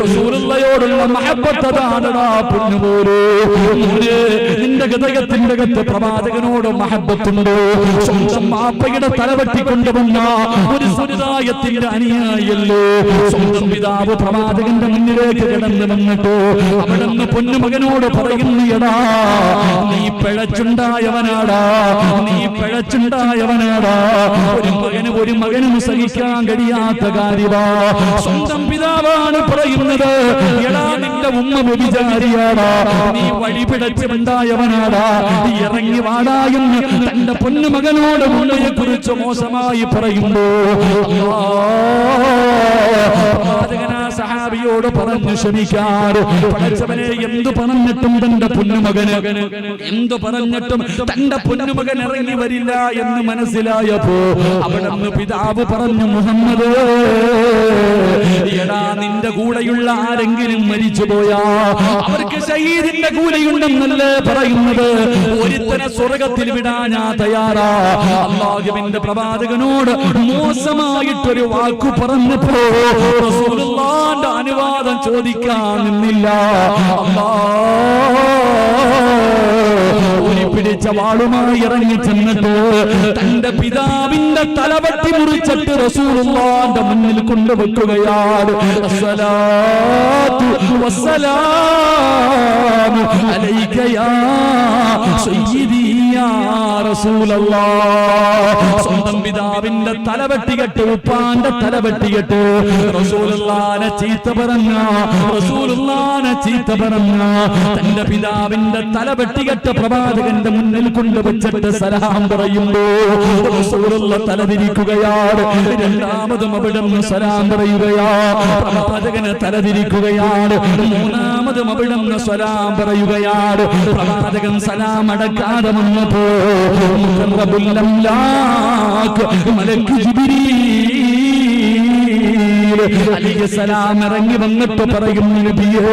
റസൂലുള്ളാഹിയോടുള്ള മഹബ്ബത്ത് അതാണടാ പൊന്നുമോരോ. നിന്റെ ഹൃദയത്തിന്റെ അകത്ത് പ്രവാചകനോട് മഹബ്ബത്തുണ്ടോ? സ്വന്തം മാപ്പയുടെ തലവെട്ടിക്കൊണ്ടുവന്ന ഒരു സമുദായത്തിന്റെ അനുയായിയല്ലോ. സ്വന്തം പിതാവ് പ്രവാചകന്റെ മുന്നിലേക്ക് കടന്നു വന്നിട്ടോ അവിടെ നിന്ന് പൊന്നുമകനോട് പറയുന്നയടാ, നീ പിഴച്ചുണ്ടായവനാടാ, നീ പിഴച്ചുണ്ടായവനാടാ. ഒരു മകനും സഹിക്കാൻ കഴിയാത്ത കാര്യമാ. സ്വന്തം പിതാവാണ് പറയുന്നത്, എടാ നിന്റെ ഉമ്മ വ്യഭിചാരിയാടാ, നീ വഴി പിഴച്ചുണ്ടായവനാടാ, ഇറങ്ങി വാടാ എന്ന് തന്റെ പൊന്നുമകനോട് ഉമ്മയെ കുറിച്ച് മോശമായി പറയുമ്പോ സഹാബിയോട് പറഞ്ഞു ക്ഷമിക്കാറ്. പഠിച്ചവനെ, എന്തു പറഞ്ഞിട്ടും തന്റെ പൊന്നുമകന്, എന്തു പറഞ്ഞിട്ടും തന്റെ പൊന്നുമകൻ ഇറങ്ങി വരില്ല എന്ന് മനസ്സിലായപ്പോ അവിടെ നിന്ന് പിതാവ് പറഞ്ഞു, മുഹമ്മദ്, എടാ നിന്റെ കൂടെയുള്ള ആരെങ്കിലും മരിച്ചുപോയാ അവർക്ക് ശഹീദിന്റെ കൂലിയുണ്ടെന്നല്ലേ പറയുന്നത്? ഒരുത്തനെ സ്വർഗത്തിൽ വിടാൻ ഞാൻ തയ്യാറാ. അല്ലാഹുവിന്റെ പ്രവാചകനോട് മോശമായിട്ടൊരു വാക്കു പറഞ്ഞപ്പോ റസൂലുള്ളാഹിന്റെ അനുവാദം ചോദിക്കാൻ നിന്നില്ല. പിടിച്ച വാളുമായി ഇറങ്ങി ചെന്നിട്ട് തന്റെ പിതാവിന്റെ തലവെട്ടി മുറിച്ചിട്ട് റസൂലുള്ളാഹിന്റെ മുന്നിൽ കൊണ്ടുവെക്കുകയാണ്. അസ്സലാത്തു വസ്സലാമു അലൈക യാ സയ്യിദി യാ റസൂലല്ലാഹ്. സ്വന്തം പിതാവിന്റെ തലവെട്ടികെട്ട്, ഉപ്പാന്റെ തലവെട്ടികെട്ട് റസൂലുള്ളാഹിനെ ചീത്ത പറഞ്ഞ, റസൂലുള്ളാഹിനെ ചീത്ത പറഞ്ഞ തന്റെ പിതാവിന്റെ തലവെട്ടികെട്ട് പ്രവാചകന്റെ മുന്നിൽ കൊണ്ടുവച്ചിട്ട് സലാം പറയുമ്പോ റസൂലുള്ളാഹി തലതിരിക്കുകയാണ്. രണ്ടാമതും അവിടുന്ന് സലാം പറയുകയാ. പ്രവാചകന് തലതിരിക്കുകയാണ്. മൂന്നാമതും അവിടുന്ന് സലാം പറയുകയാണ്. പ്രവാചകൻ സലാം അടക്കാതെ വന്നപ്പോ മുഖറബുൽ അംലാഖ് മലക്ക് ജിബ്രീൽ അലൈഹിസ്സലാം ഇറങ്ങി വന്നിട്ട് പറയുന്നു, നബിയേ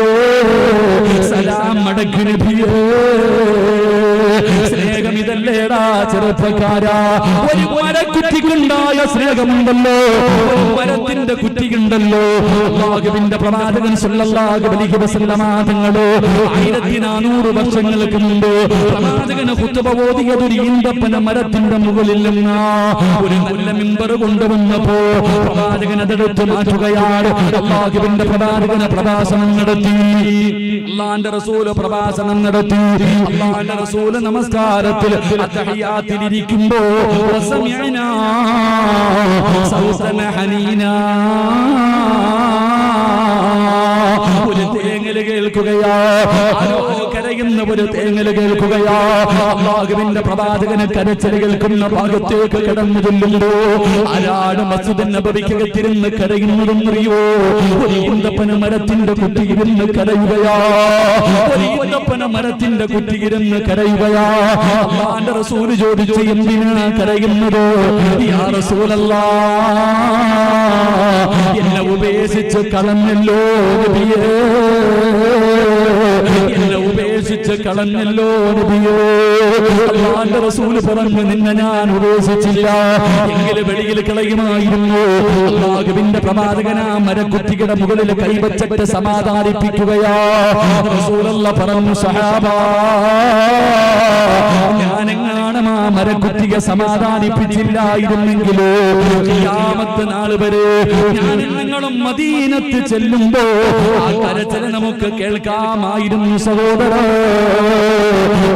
സലാം മടക്ക് നബിയേ. സ്നേഹം ഇതല്ലേടാ ചെറുപ്പക്കാരാ. ഒരു മരക്കുറ്റിക്കുണ്ടായ സ്നേഹമുണ്ടല്ലോ, ഒരു മരത്തിന്റെ കുറ്റിയുണ്ടല്ലോ. അല്ലാഹുവിന്റെ പ്രവാചകൻ സല്ലല്ലാഹു അലൈഹി വസല്ലമ തങ്ങള് 1400 വർഷങ്ങൾക്ക് മുമ്പ് പ്രവാചകന് ഖുത്ബ ഓതിയത് ഒരു ഈന്തപ്പന മരത്തിന്റെ മുകളിൽ നിന്ന് ഒരു നല്ല മിമ്പർ കൊണ്ടുവന്നപ്പോ പ്രവാചകൻ അതെടുത്ത് മാറ്റുകയാണ്. അല്ലാഹുവിന്റെ പ്രവാചകന് പ്രഭാഷണം നടത്തി. അല്ലാഹുവിന്റെ റസൂല് പ്രഭാഷണം നടത്തി. അല്ലാഹുവിന്റെ റസൂല് നമസ്കാരത്തിൽ അത്തഹിയാത്തിൽ ഇരിക്കുമ്പോ വസമിഅനാ സൗതന ഹനീനാ, ഒരു തേങ്ങല് കേൾക്കുകയാ. ആരോ കരയുന്ന ഒരു തേങ്ങല് കേൾക്കുകയാ. അല്ലാഹുവിന്റെ പ്രവാചകന് കരച്ചിൽ കേൾക്കുന്ന ഭാഗത്തേക്ക് കടന്നു ചെല്ലുമ്പോ ആരാണ് മസ്ജിദ് നബവിക്കകത്തിരുന്ന് കരയുന്നതെന്നറിയോ? ഒരു ഈന്തപ്പന മരത്തിന്റെ കുറ്റിയിരുന്ന് കരയുകയാ. ഒരു ഈന്തപ്പന മരത്തിന്റെ കുറ്റിയിരുന്ന് കരയുകയാ. അല്ലാഹുവിന്റെ റസൂൽ ചോദിച്ചു, എന്തിനാ കരയുന്നത്? യാ റസൂലല്ലാഹ്, എന്നെ ഉപേക്ഷിച്ച് കളഞ്ഞല്ലോ നബിയേ, എന്നെ ഉപേക്ഷിച്ച് കളഞ്ഞല്ലോ നബിയേ. അല്ലാഹുവിന്റെ റസൂൽ പറഞ്ഞു, നിന്നെ ഞാൻ ഉപേക്ഷിച്ചില്ല, എങ്കിലും വെളിയിൽ കളയുമായിരുന്നു. അല്ലാഹുവിന്റെ പ്രവാചകൻ ആ മരക്കുറ്റിയുടെ മുകളിൽ കൈവച്ചിട്ട് സമാധാനിപ്പിക്കുകയാ. റസൂലുള്ളാഹി പറഞ്ഞു, സഹാബാ, ഞാനെങ്ങാനും ആ മരക്കുറ്റിയെ സമാധാനിപ്പിച്ചില്ലായിരുന്നെങ്കിലോ ഖിയാമത്ത് നാൾ വരെ ഞാൻ നിങ്ങളും മദീനത്ത് ചെല്ലുമ്പോ ആ കരച്ചിൽ നമുക്ക് കേൾക്കാമായിരുന്നു സഹോദരാ.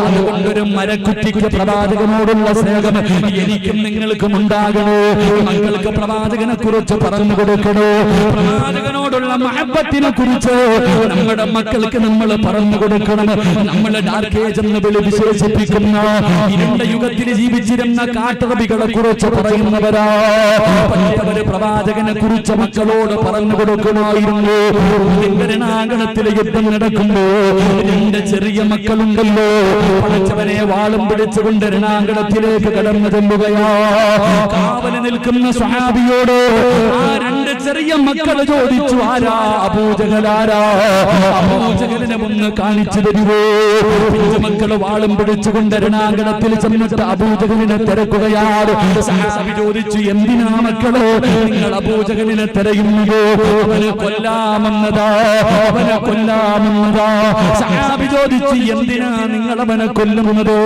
അതുകൊണ്ടൊരു മരക്കുറ്റിക്ക് പ്രവാചകനോടുള്ള സ്നേഹം എനിക്കും നിങ്ങൾക്കും ഉണ്ടാകണോ. മക്കൾക്ക് പ്രവാചകനെ കുറിച്ച് പറഞ്ഞു കൊടുക്കണോ. പ്രവാചകനോടുള്ള മഹബത്തിനെ കുറിച്ച് നമ്മുടെ മക്കൾക്ക് നമ്മൾ പറഞ്ഞു കൊടുക്കണം. നമ്മളെ ഡാർക്ക് ഏജ് എന്ന് വിശേഷിപ്പിക്കുന്ന ഇരുണ്ട യുഗത്തിൽ ജീവിച്ചിരുന്ന കാട്ടറബികളെ കുറിച്ച് പറയുന്നവരാ. പണ്ടവര് പ്രവാചകനെ കുറിച്ച് മക്കളോട് പറഞ്ഞു കൊടുക്കുമായിരുന്നു. രണാങ്കണത്തിലെ യുദ്ധം നടക്കുമ്പോ രണ്ട് ചെറിയ മക്കളുണ്ടല്ലോ, പടച്ചവനെ വാളും പിടിച്ചുകൊണ്ട് രണാങ്കണത്തിലേക്ക് കടന്നു ചെല്ലുകയാ. കാവല് നിൽക്കുന്ന സ്വഹാബിയോട് ആ രണ്ട് ചെറിയ മക്കൾ ചോദിച്ചു, ആരാ അബൂജഹലാരാ? അബൂജഹലിനെ ഒന്ന് കാണിച്ചു തരുവോ? മക്കള് വാളും പിടിച്ചുകൊണ്ട് രണാങ്കണത്തിൽ ചെന്നിട്ട് അബൂജഹലിനെ തിരക്കുകയാണ്. സ്വഹാബി ചോദിച്ചു, എന്തിനാ മക്കളോ നിങ്ങൾ അബൂജഹലിനെ തിരയുന്നത്? അവനെ കൊല്ലാമെന്നതാ, അവനെ കൊല്ലാമെന്നതാ. സ്വഹാബി ചോദിച്ചു, എന്തിനാ നിങ്ങൾ അവനെ കൊല്ലുന്നത്?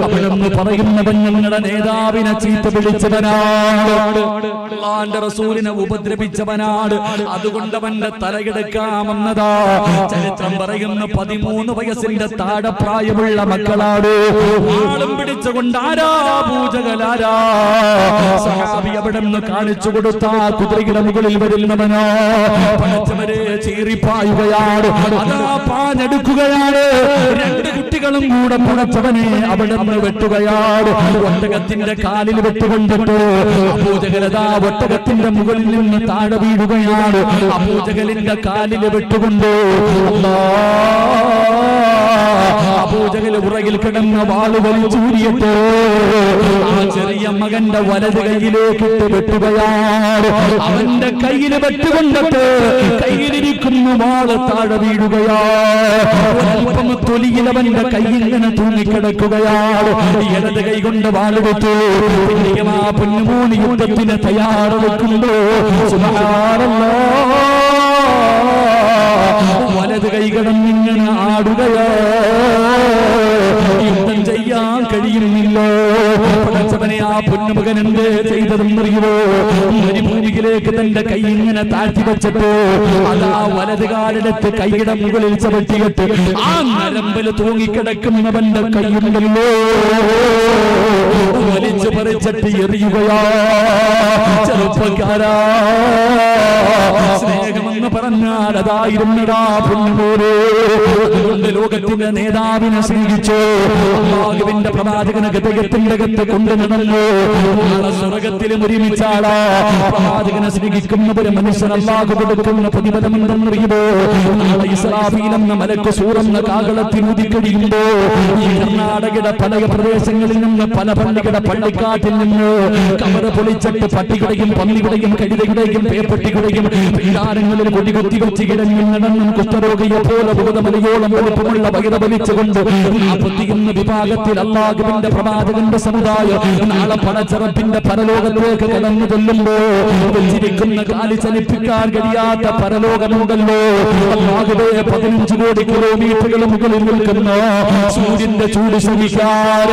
അവനെന്ന് പറയുന്നവൻ ഞങ്ങളുടെ നേതാവിനെ ചീത്ത വിളിച്ചവനാണ്, അല്ലാഹുവിന്റെ റസൂലിനെ ഉപദ്രവിച്ചവനാണ്, അതുകൊണ്ട് അവന്റെ തലയെടുക്കാമെന്നതാ. ചരിത്രം പറയുന്ന 13 വയസ്സിന്റെ താഴെ പ്രായമുള്ള മക്കളാണ്. വാളും പിടിച്ചുകൊണ്ട് ആരാ അബൂജഹലാരാ? സ്വഹാബി അവിടെ നിന്ന് കാണിച്ചു കൊടുത്ത കുതിരയുടെ മുകളിൽ വരുന്നവനോ പടച്ചവരെ ചീറിപ്പായുകയാണ്, അതാ പാഞ്ഞെടുക്കുകയാണ്. രണ്ട് കുട്ടികളും കൂടെ പടച്ചവനെ അവിടെ നിന്ന് വെട്ടുകയാണ്. ഒട്ടകത്തിന്റെ കാലിൽ വെട്ടുകൊണ്ടിട്ട് അബൂജഹലതാ ഒട്ടകത്തിന്റെ മുകളിൽ നിന്ന് താഴെ വീഴുകയാണ്. അബൂജഹലിന്റെ കാലിൽ വെട്ടുകൊണ്ട് അബൂജഹൽ പുറകിൽ കിടന്ന വാള് വലിച്ചൂരിയിട്ട് ആ ചെറിയ മകന്റെ വലത് കൈയിലേക്കിട്ട് വെട്ടുകയാണ്. അവന്റെ കയ്യിൽ വെട്ടുകൊണ്ടിട്ട് കയ്യിലിരിക്കുന്ന വാള് താഴെ വീഴുകയാണ്. തൊലിയിൽ അവന്റെ കൈയിങ്ങനെ തൂങ്ങിക്കിടക്കുകയാണ്. ഇടത് കൈ കൊണ്ട് വാള് വെച്ചു. ആ പൊന്നുമൂന്ന് യുദ്ധത്തിന് തയ്യാറെടുക്കുമ്പോ സുബ്ഹാനല്ലാഹ് വലത് കൈ കിടന്നിങ്ങനെ ആടുകയോ, യുദ്ധം ചെയ്യാൻ കഴിയുന്നില്ല. പടച്ചവനെ ആ പൊന്നുമകൻ എന്ത് ചെയ്തതെന്നറിയുമോ? മരുഭൂമിയിലേക്ക് തന്റെ കൈ ഇങ്ങനെ താഴ്ത്തി വെച്ചിട്ട് അതാ വലത് കാലെടുത്ത് കൈയുടെ മുകളിൽ ചവിട്ടിയിട്ട് ആ നരമ്പിൽ തൂങ്ങിക്കിടക്കുന്നവന്റെ കൈയുണ്ടല്ലോ വലിച്ചു പറിച്ചിട്ട് എറിയുകയാ. ചെറുപ്പക്കാരാ, സ്നേഹമെന്ന് പറഞ്ഞാൽ അതായിരുന്നടാ പൊന്നുപോലെ. അതുകൊണ്ട് ലോകത്തിന്റെ നേതാവിനെ സ്നേഹിച്ചു, അല്ലാഹുവിന്റെ പ്രവാചകനെ ഹൃദയത്തിന്റെ അകത്ത് കൊണ്ടു നടന്നു. നാളെ സ്വർഗ്ഗത്തിലും ഒരുമിച്ചാളാ. പ്രവാചകനെ സ്നേഹിക്കുന്നവര് മനുഷ്യൻ അല്ലാഹു കൊടുക്കുന്ന പ്രതിഫലം എന്തെന്നറിയുമോ? നാളെ ഇസ്രാഫീൽ എന്ന മലക്ക് സൂറെന്ന കാഹളത്തിൽ ഊതിക്കഴിയുമ്പോ ഈ കർണാടകയുടെ പല പ്രദേശങ്ങളിൽ നിന്ന് പല പള്ളികളുടെ പള്ളിക്കാട്ടിൽ നിന്ന് കവറ് പൊളിച്ചിട്ട് പട്ടികളുടെയും പന്നികളുടെയും കഴുതയുടെയും പേപ്പട്ടികളുടെയും പീഡാരങ്ങളിൽ കൊടികുത്തി വെച്ച് കിടന്നും നടന്നും കുഷ്ഠരോഗിയെ പോലെ ഭൂതമലയോളം എളുപ്പമുള്ള വൈറ വലിച്ചുകൊണ്ട് 41 വിഭാഗത്തിൽ അല്ലാഹുവിന്റെ പ്രവാചകന്റെ സമുദായം നാളെ പടച്ചറപ്പിന്റെ പരലോകത്തിലേക്ക് കടന്നു ചെല്ലുമ്പോ വെച്ചിരിക്കുന്ന കാലി ചലിപ്പിക്കാൻ കഴിയാത്ത പരലോകമുണ്ടല്ലോ. അല്ലാഹുവേ, 15 കോടി കിലോമീറ്ററുകൾ മുകളിൽ നിൽക്കുന്ന സൂര്യന്റെ ചൂട് ശ്രമിക്കാൻ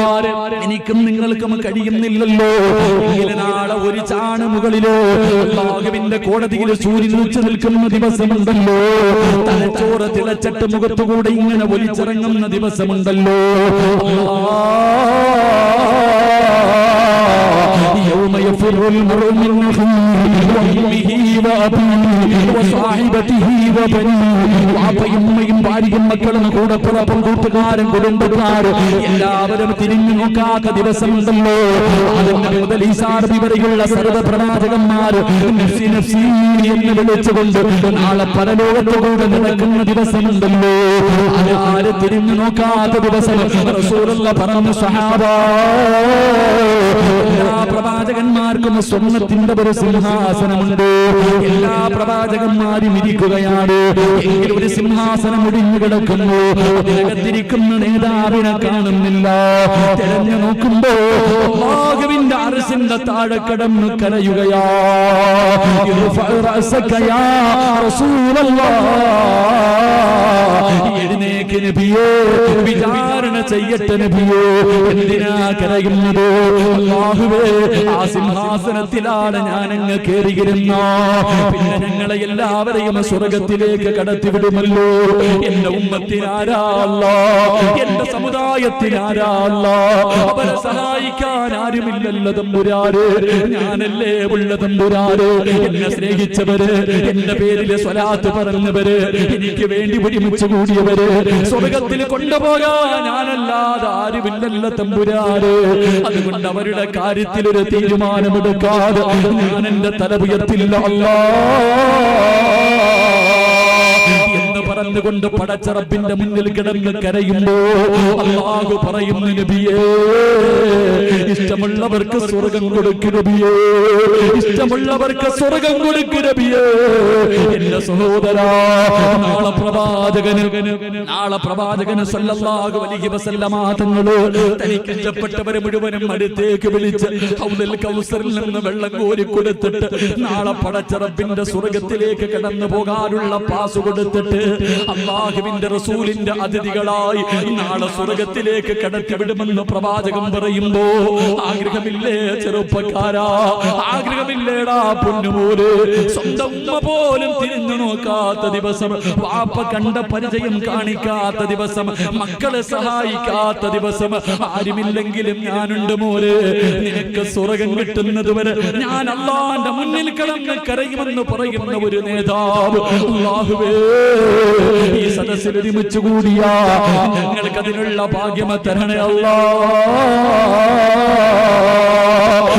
എനിക്കും നിങ്ങൾക്കും കഴിയുന്നില്ലല്ലോ. എങ്കിലും നാളെ ഒരു ചാണ് മുകളിലോ അല്ലാഹുവിന്റെ കോടതിയിൽ സൂര്യൻ ഉച്ച നിൽക്കുന്ന ദിവസമുണ്ടല്ലോ. തലച്ചോറ് തിളച്ചിട്ട് മുഖത്തുകൂടെ ഇങ്ങനെ ഒലിച്ചിറങ്ങുന്ന ദിവസമുണ്ടല്ലോ. يوم يفر المرء من أخيه وأمه وأبيه وصاحبته وبنيه. വാപ്പയും ഉമ്മയും ഭാര്യയും മക്കളും കൂടപ്പുറപ്പും കൂട്ടുകാരും കുടുംബക്കാരും എല്ലാവരും തിരിഞ്ഞു നോക്കാത്ത ദിവസമുണ്ടല്ലോ. അതിന്റെ മുതൽ ഈസാ നബി വരെയുള്ള സർവ്വ പ്രവാചകന്മാർ നഫ്സി നഫ്സി എന്ന് വിളിച്ചുകൊണ്ട് നാളെ പരലോകത്തോടെ നടക്കുന്ന ദിവസമുണ്ടല്ലോ. അത് ആര് തിരിഞ്ഞു നോക്കാത്ത ദിവസം റസൂലുള്ളാഹി പറഞ്ഞു, സ്വഹാബാ, പ്രവാചകൻ പ്രവാചകന്മാർക്കും സ്വർണ്ണത്തിന്റെ ഒരു സിംഹാസനമുണ്ട്. എല്ലാ പ്രവാചകന്മാരും ഇരിക്കുകയാണ്. എങ്കിൽ ഒരു സിംഹാസനം ഒടിഞ്ഞു കിടക്കുന്നു. അതിനകത്തിരിക്കുന്ന നേതാവിനെ കാണുന്നില്ല. തിരഞ്ഞു നോക്കുമ്പോ അല്ലാഹുവിന്റെ അർശിന്റെ താഴെ കിടന്ന് കരയുകയാ. എഴുന്നേക്ക് നബിയേ, വിചാരണ ചെയ്യട്ടെ നബിയേ. എന്തിനാ കരയുന്നത്? അല്ലാഹുവേ, ആ സിംഹാസനത്തിലാണ് ഞാനങ്ങ് കേറിയിരുന്ന. പിന്നെ ഞങ്ങളെ എല്ലാവരെയും സ്വർഗത്തിലേക്ക് കടത്തിവിടുമല്ലോ. എന്റെ ഉമ്മത്തിനാരാ അല്ലാഹ്, എന്റെ സമുദായത്തിനാരാ അല്ലാഹ്. അവരെ സഹായിക്കാൻ ആരുമില്ലല്ലോ തമ്പുരാനെ, ഞാനല്ലേ ഉള്ള തമ്പുരാനെ. എന്നെ സ്നേഹിച്ചവര്, എന്റെ പേരില് സ്വലാത്ത് പറഞ്ഞവര്, എനിക്ക് വേണ്ടി ഒരുമിച്ച് കൂടിയവര് സ്വർഗത്തിൽ കൊണ്ടുപോകാൻ ഞാനല്ലാതെ ആരുമില്ലല്ലോ തമ്പുരാനെ. അതുകൊണ്ട് അവരുടെ കാര്യത്തിൽ ഒരു തീരുമാനമെടുക്കാതെ ഞാൻ എന്റെ തല ഉയർത്തില്ല എന്ന് പറഞ്ഞുകൊണ്ട് പടച്ച റബ്ബിന്റെ മുന്നിൽ കിടന്ന് കരയുമ്പോ അല്ലാഹു പറയുന്നു, നബിയേ, ഇഷ്ടമുള്ളവർക്ക് സ്വർഗം കൊടുക്കു നബിയേ, ഇഷ്ടമുള്ളവർക്ക് സ്വർഗം കൊടുക്കു നബിയേ. എന്റെ സഹോദരാ, നാളെ പ്രവാചകന് സല്ലല്ലാഹു അലൈഹി വസല്ലമ തങ്ങള് തനിക്ക് ഇഷ്ടപ്പെട്ടവരെ മുഴുവനും അടുത്തേക്ക് വിളിച്ച് ഹൗദുൽ കൗസറിൽ നിന്ന് വെള്ളം കോരി കൊടുത്തിട്ട് നാളെ പടച്ച റബ്ബിന്റെ സ്വർഗത്തിലേക്ക് കടന്നു പോകാനുള്ള പാസ് കൊടുത്തിട്ട് അല്ലാഹുവിന്റെ റസൂലിന്റെ അതിഥികളായി നാളെ സ്വർഗത്തിലേക്ക് കടത്തിവിടുമെന്ന് പ്രവാചകൻ പറയുമ്പോ ആഗ്രഹമില്ലേ ചെറുപ്പക്കാരാ? ആഗ്രഹമില്ലേടാ പൊന്നുപോലെ? സ്വന്തം ഉമ്മ പോലും തിരിഞ്ഞു നോക്കാത്ത ദിവസം, വാപ്പ കണ്ട പരിചയം കാണിക്കാത്ത ദിവസം, മക്കളെ സഹായിക്കാത്ത ദിവസം, ആരുമില്ലെങ്കിലും ഞാനുണ്ട് മോനെ, നിനക്ക് സ്വർഗം കിട്ടുന്നത് വരെ ഞാൻ അല്ലാഹുവിന്റെ മുന്നിൽ കിടന്ന് കരയുമെന്ന് പറയുന്ന ഒരു നേതാവ് അല്ലാഹുവേ, ഈ സദസ്സിൽ ഒരുമിച്ച് കൂടിയ ഞങ്ങൾക്ക് അതിനുള്ള ഭാഗ്യം തരണേ അല്ലാഹ്.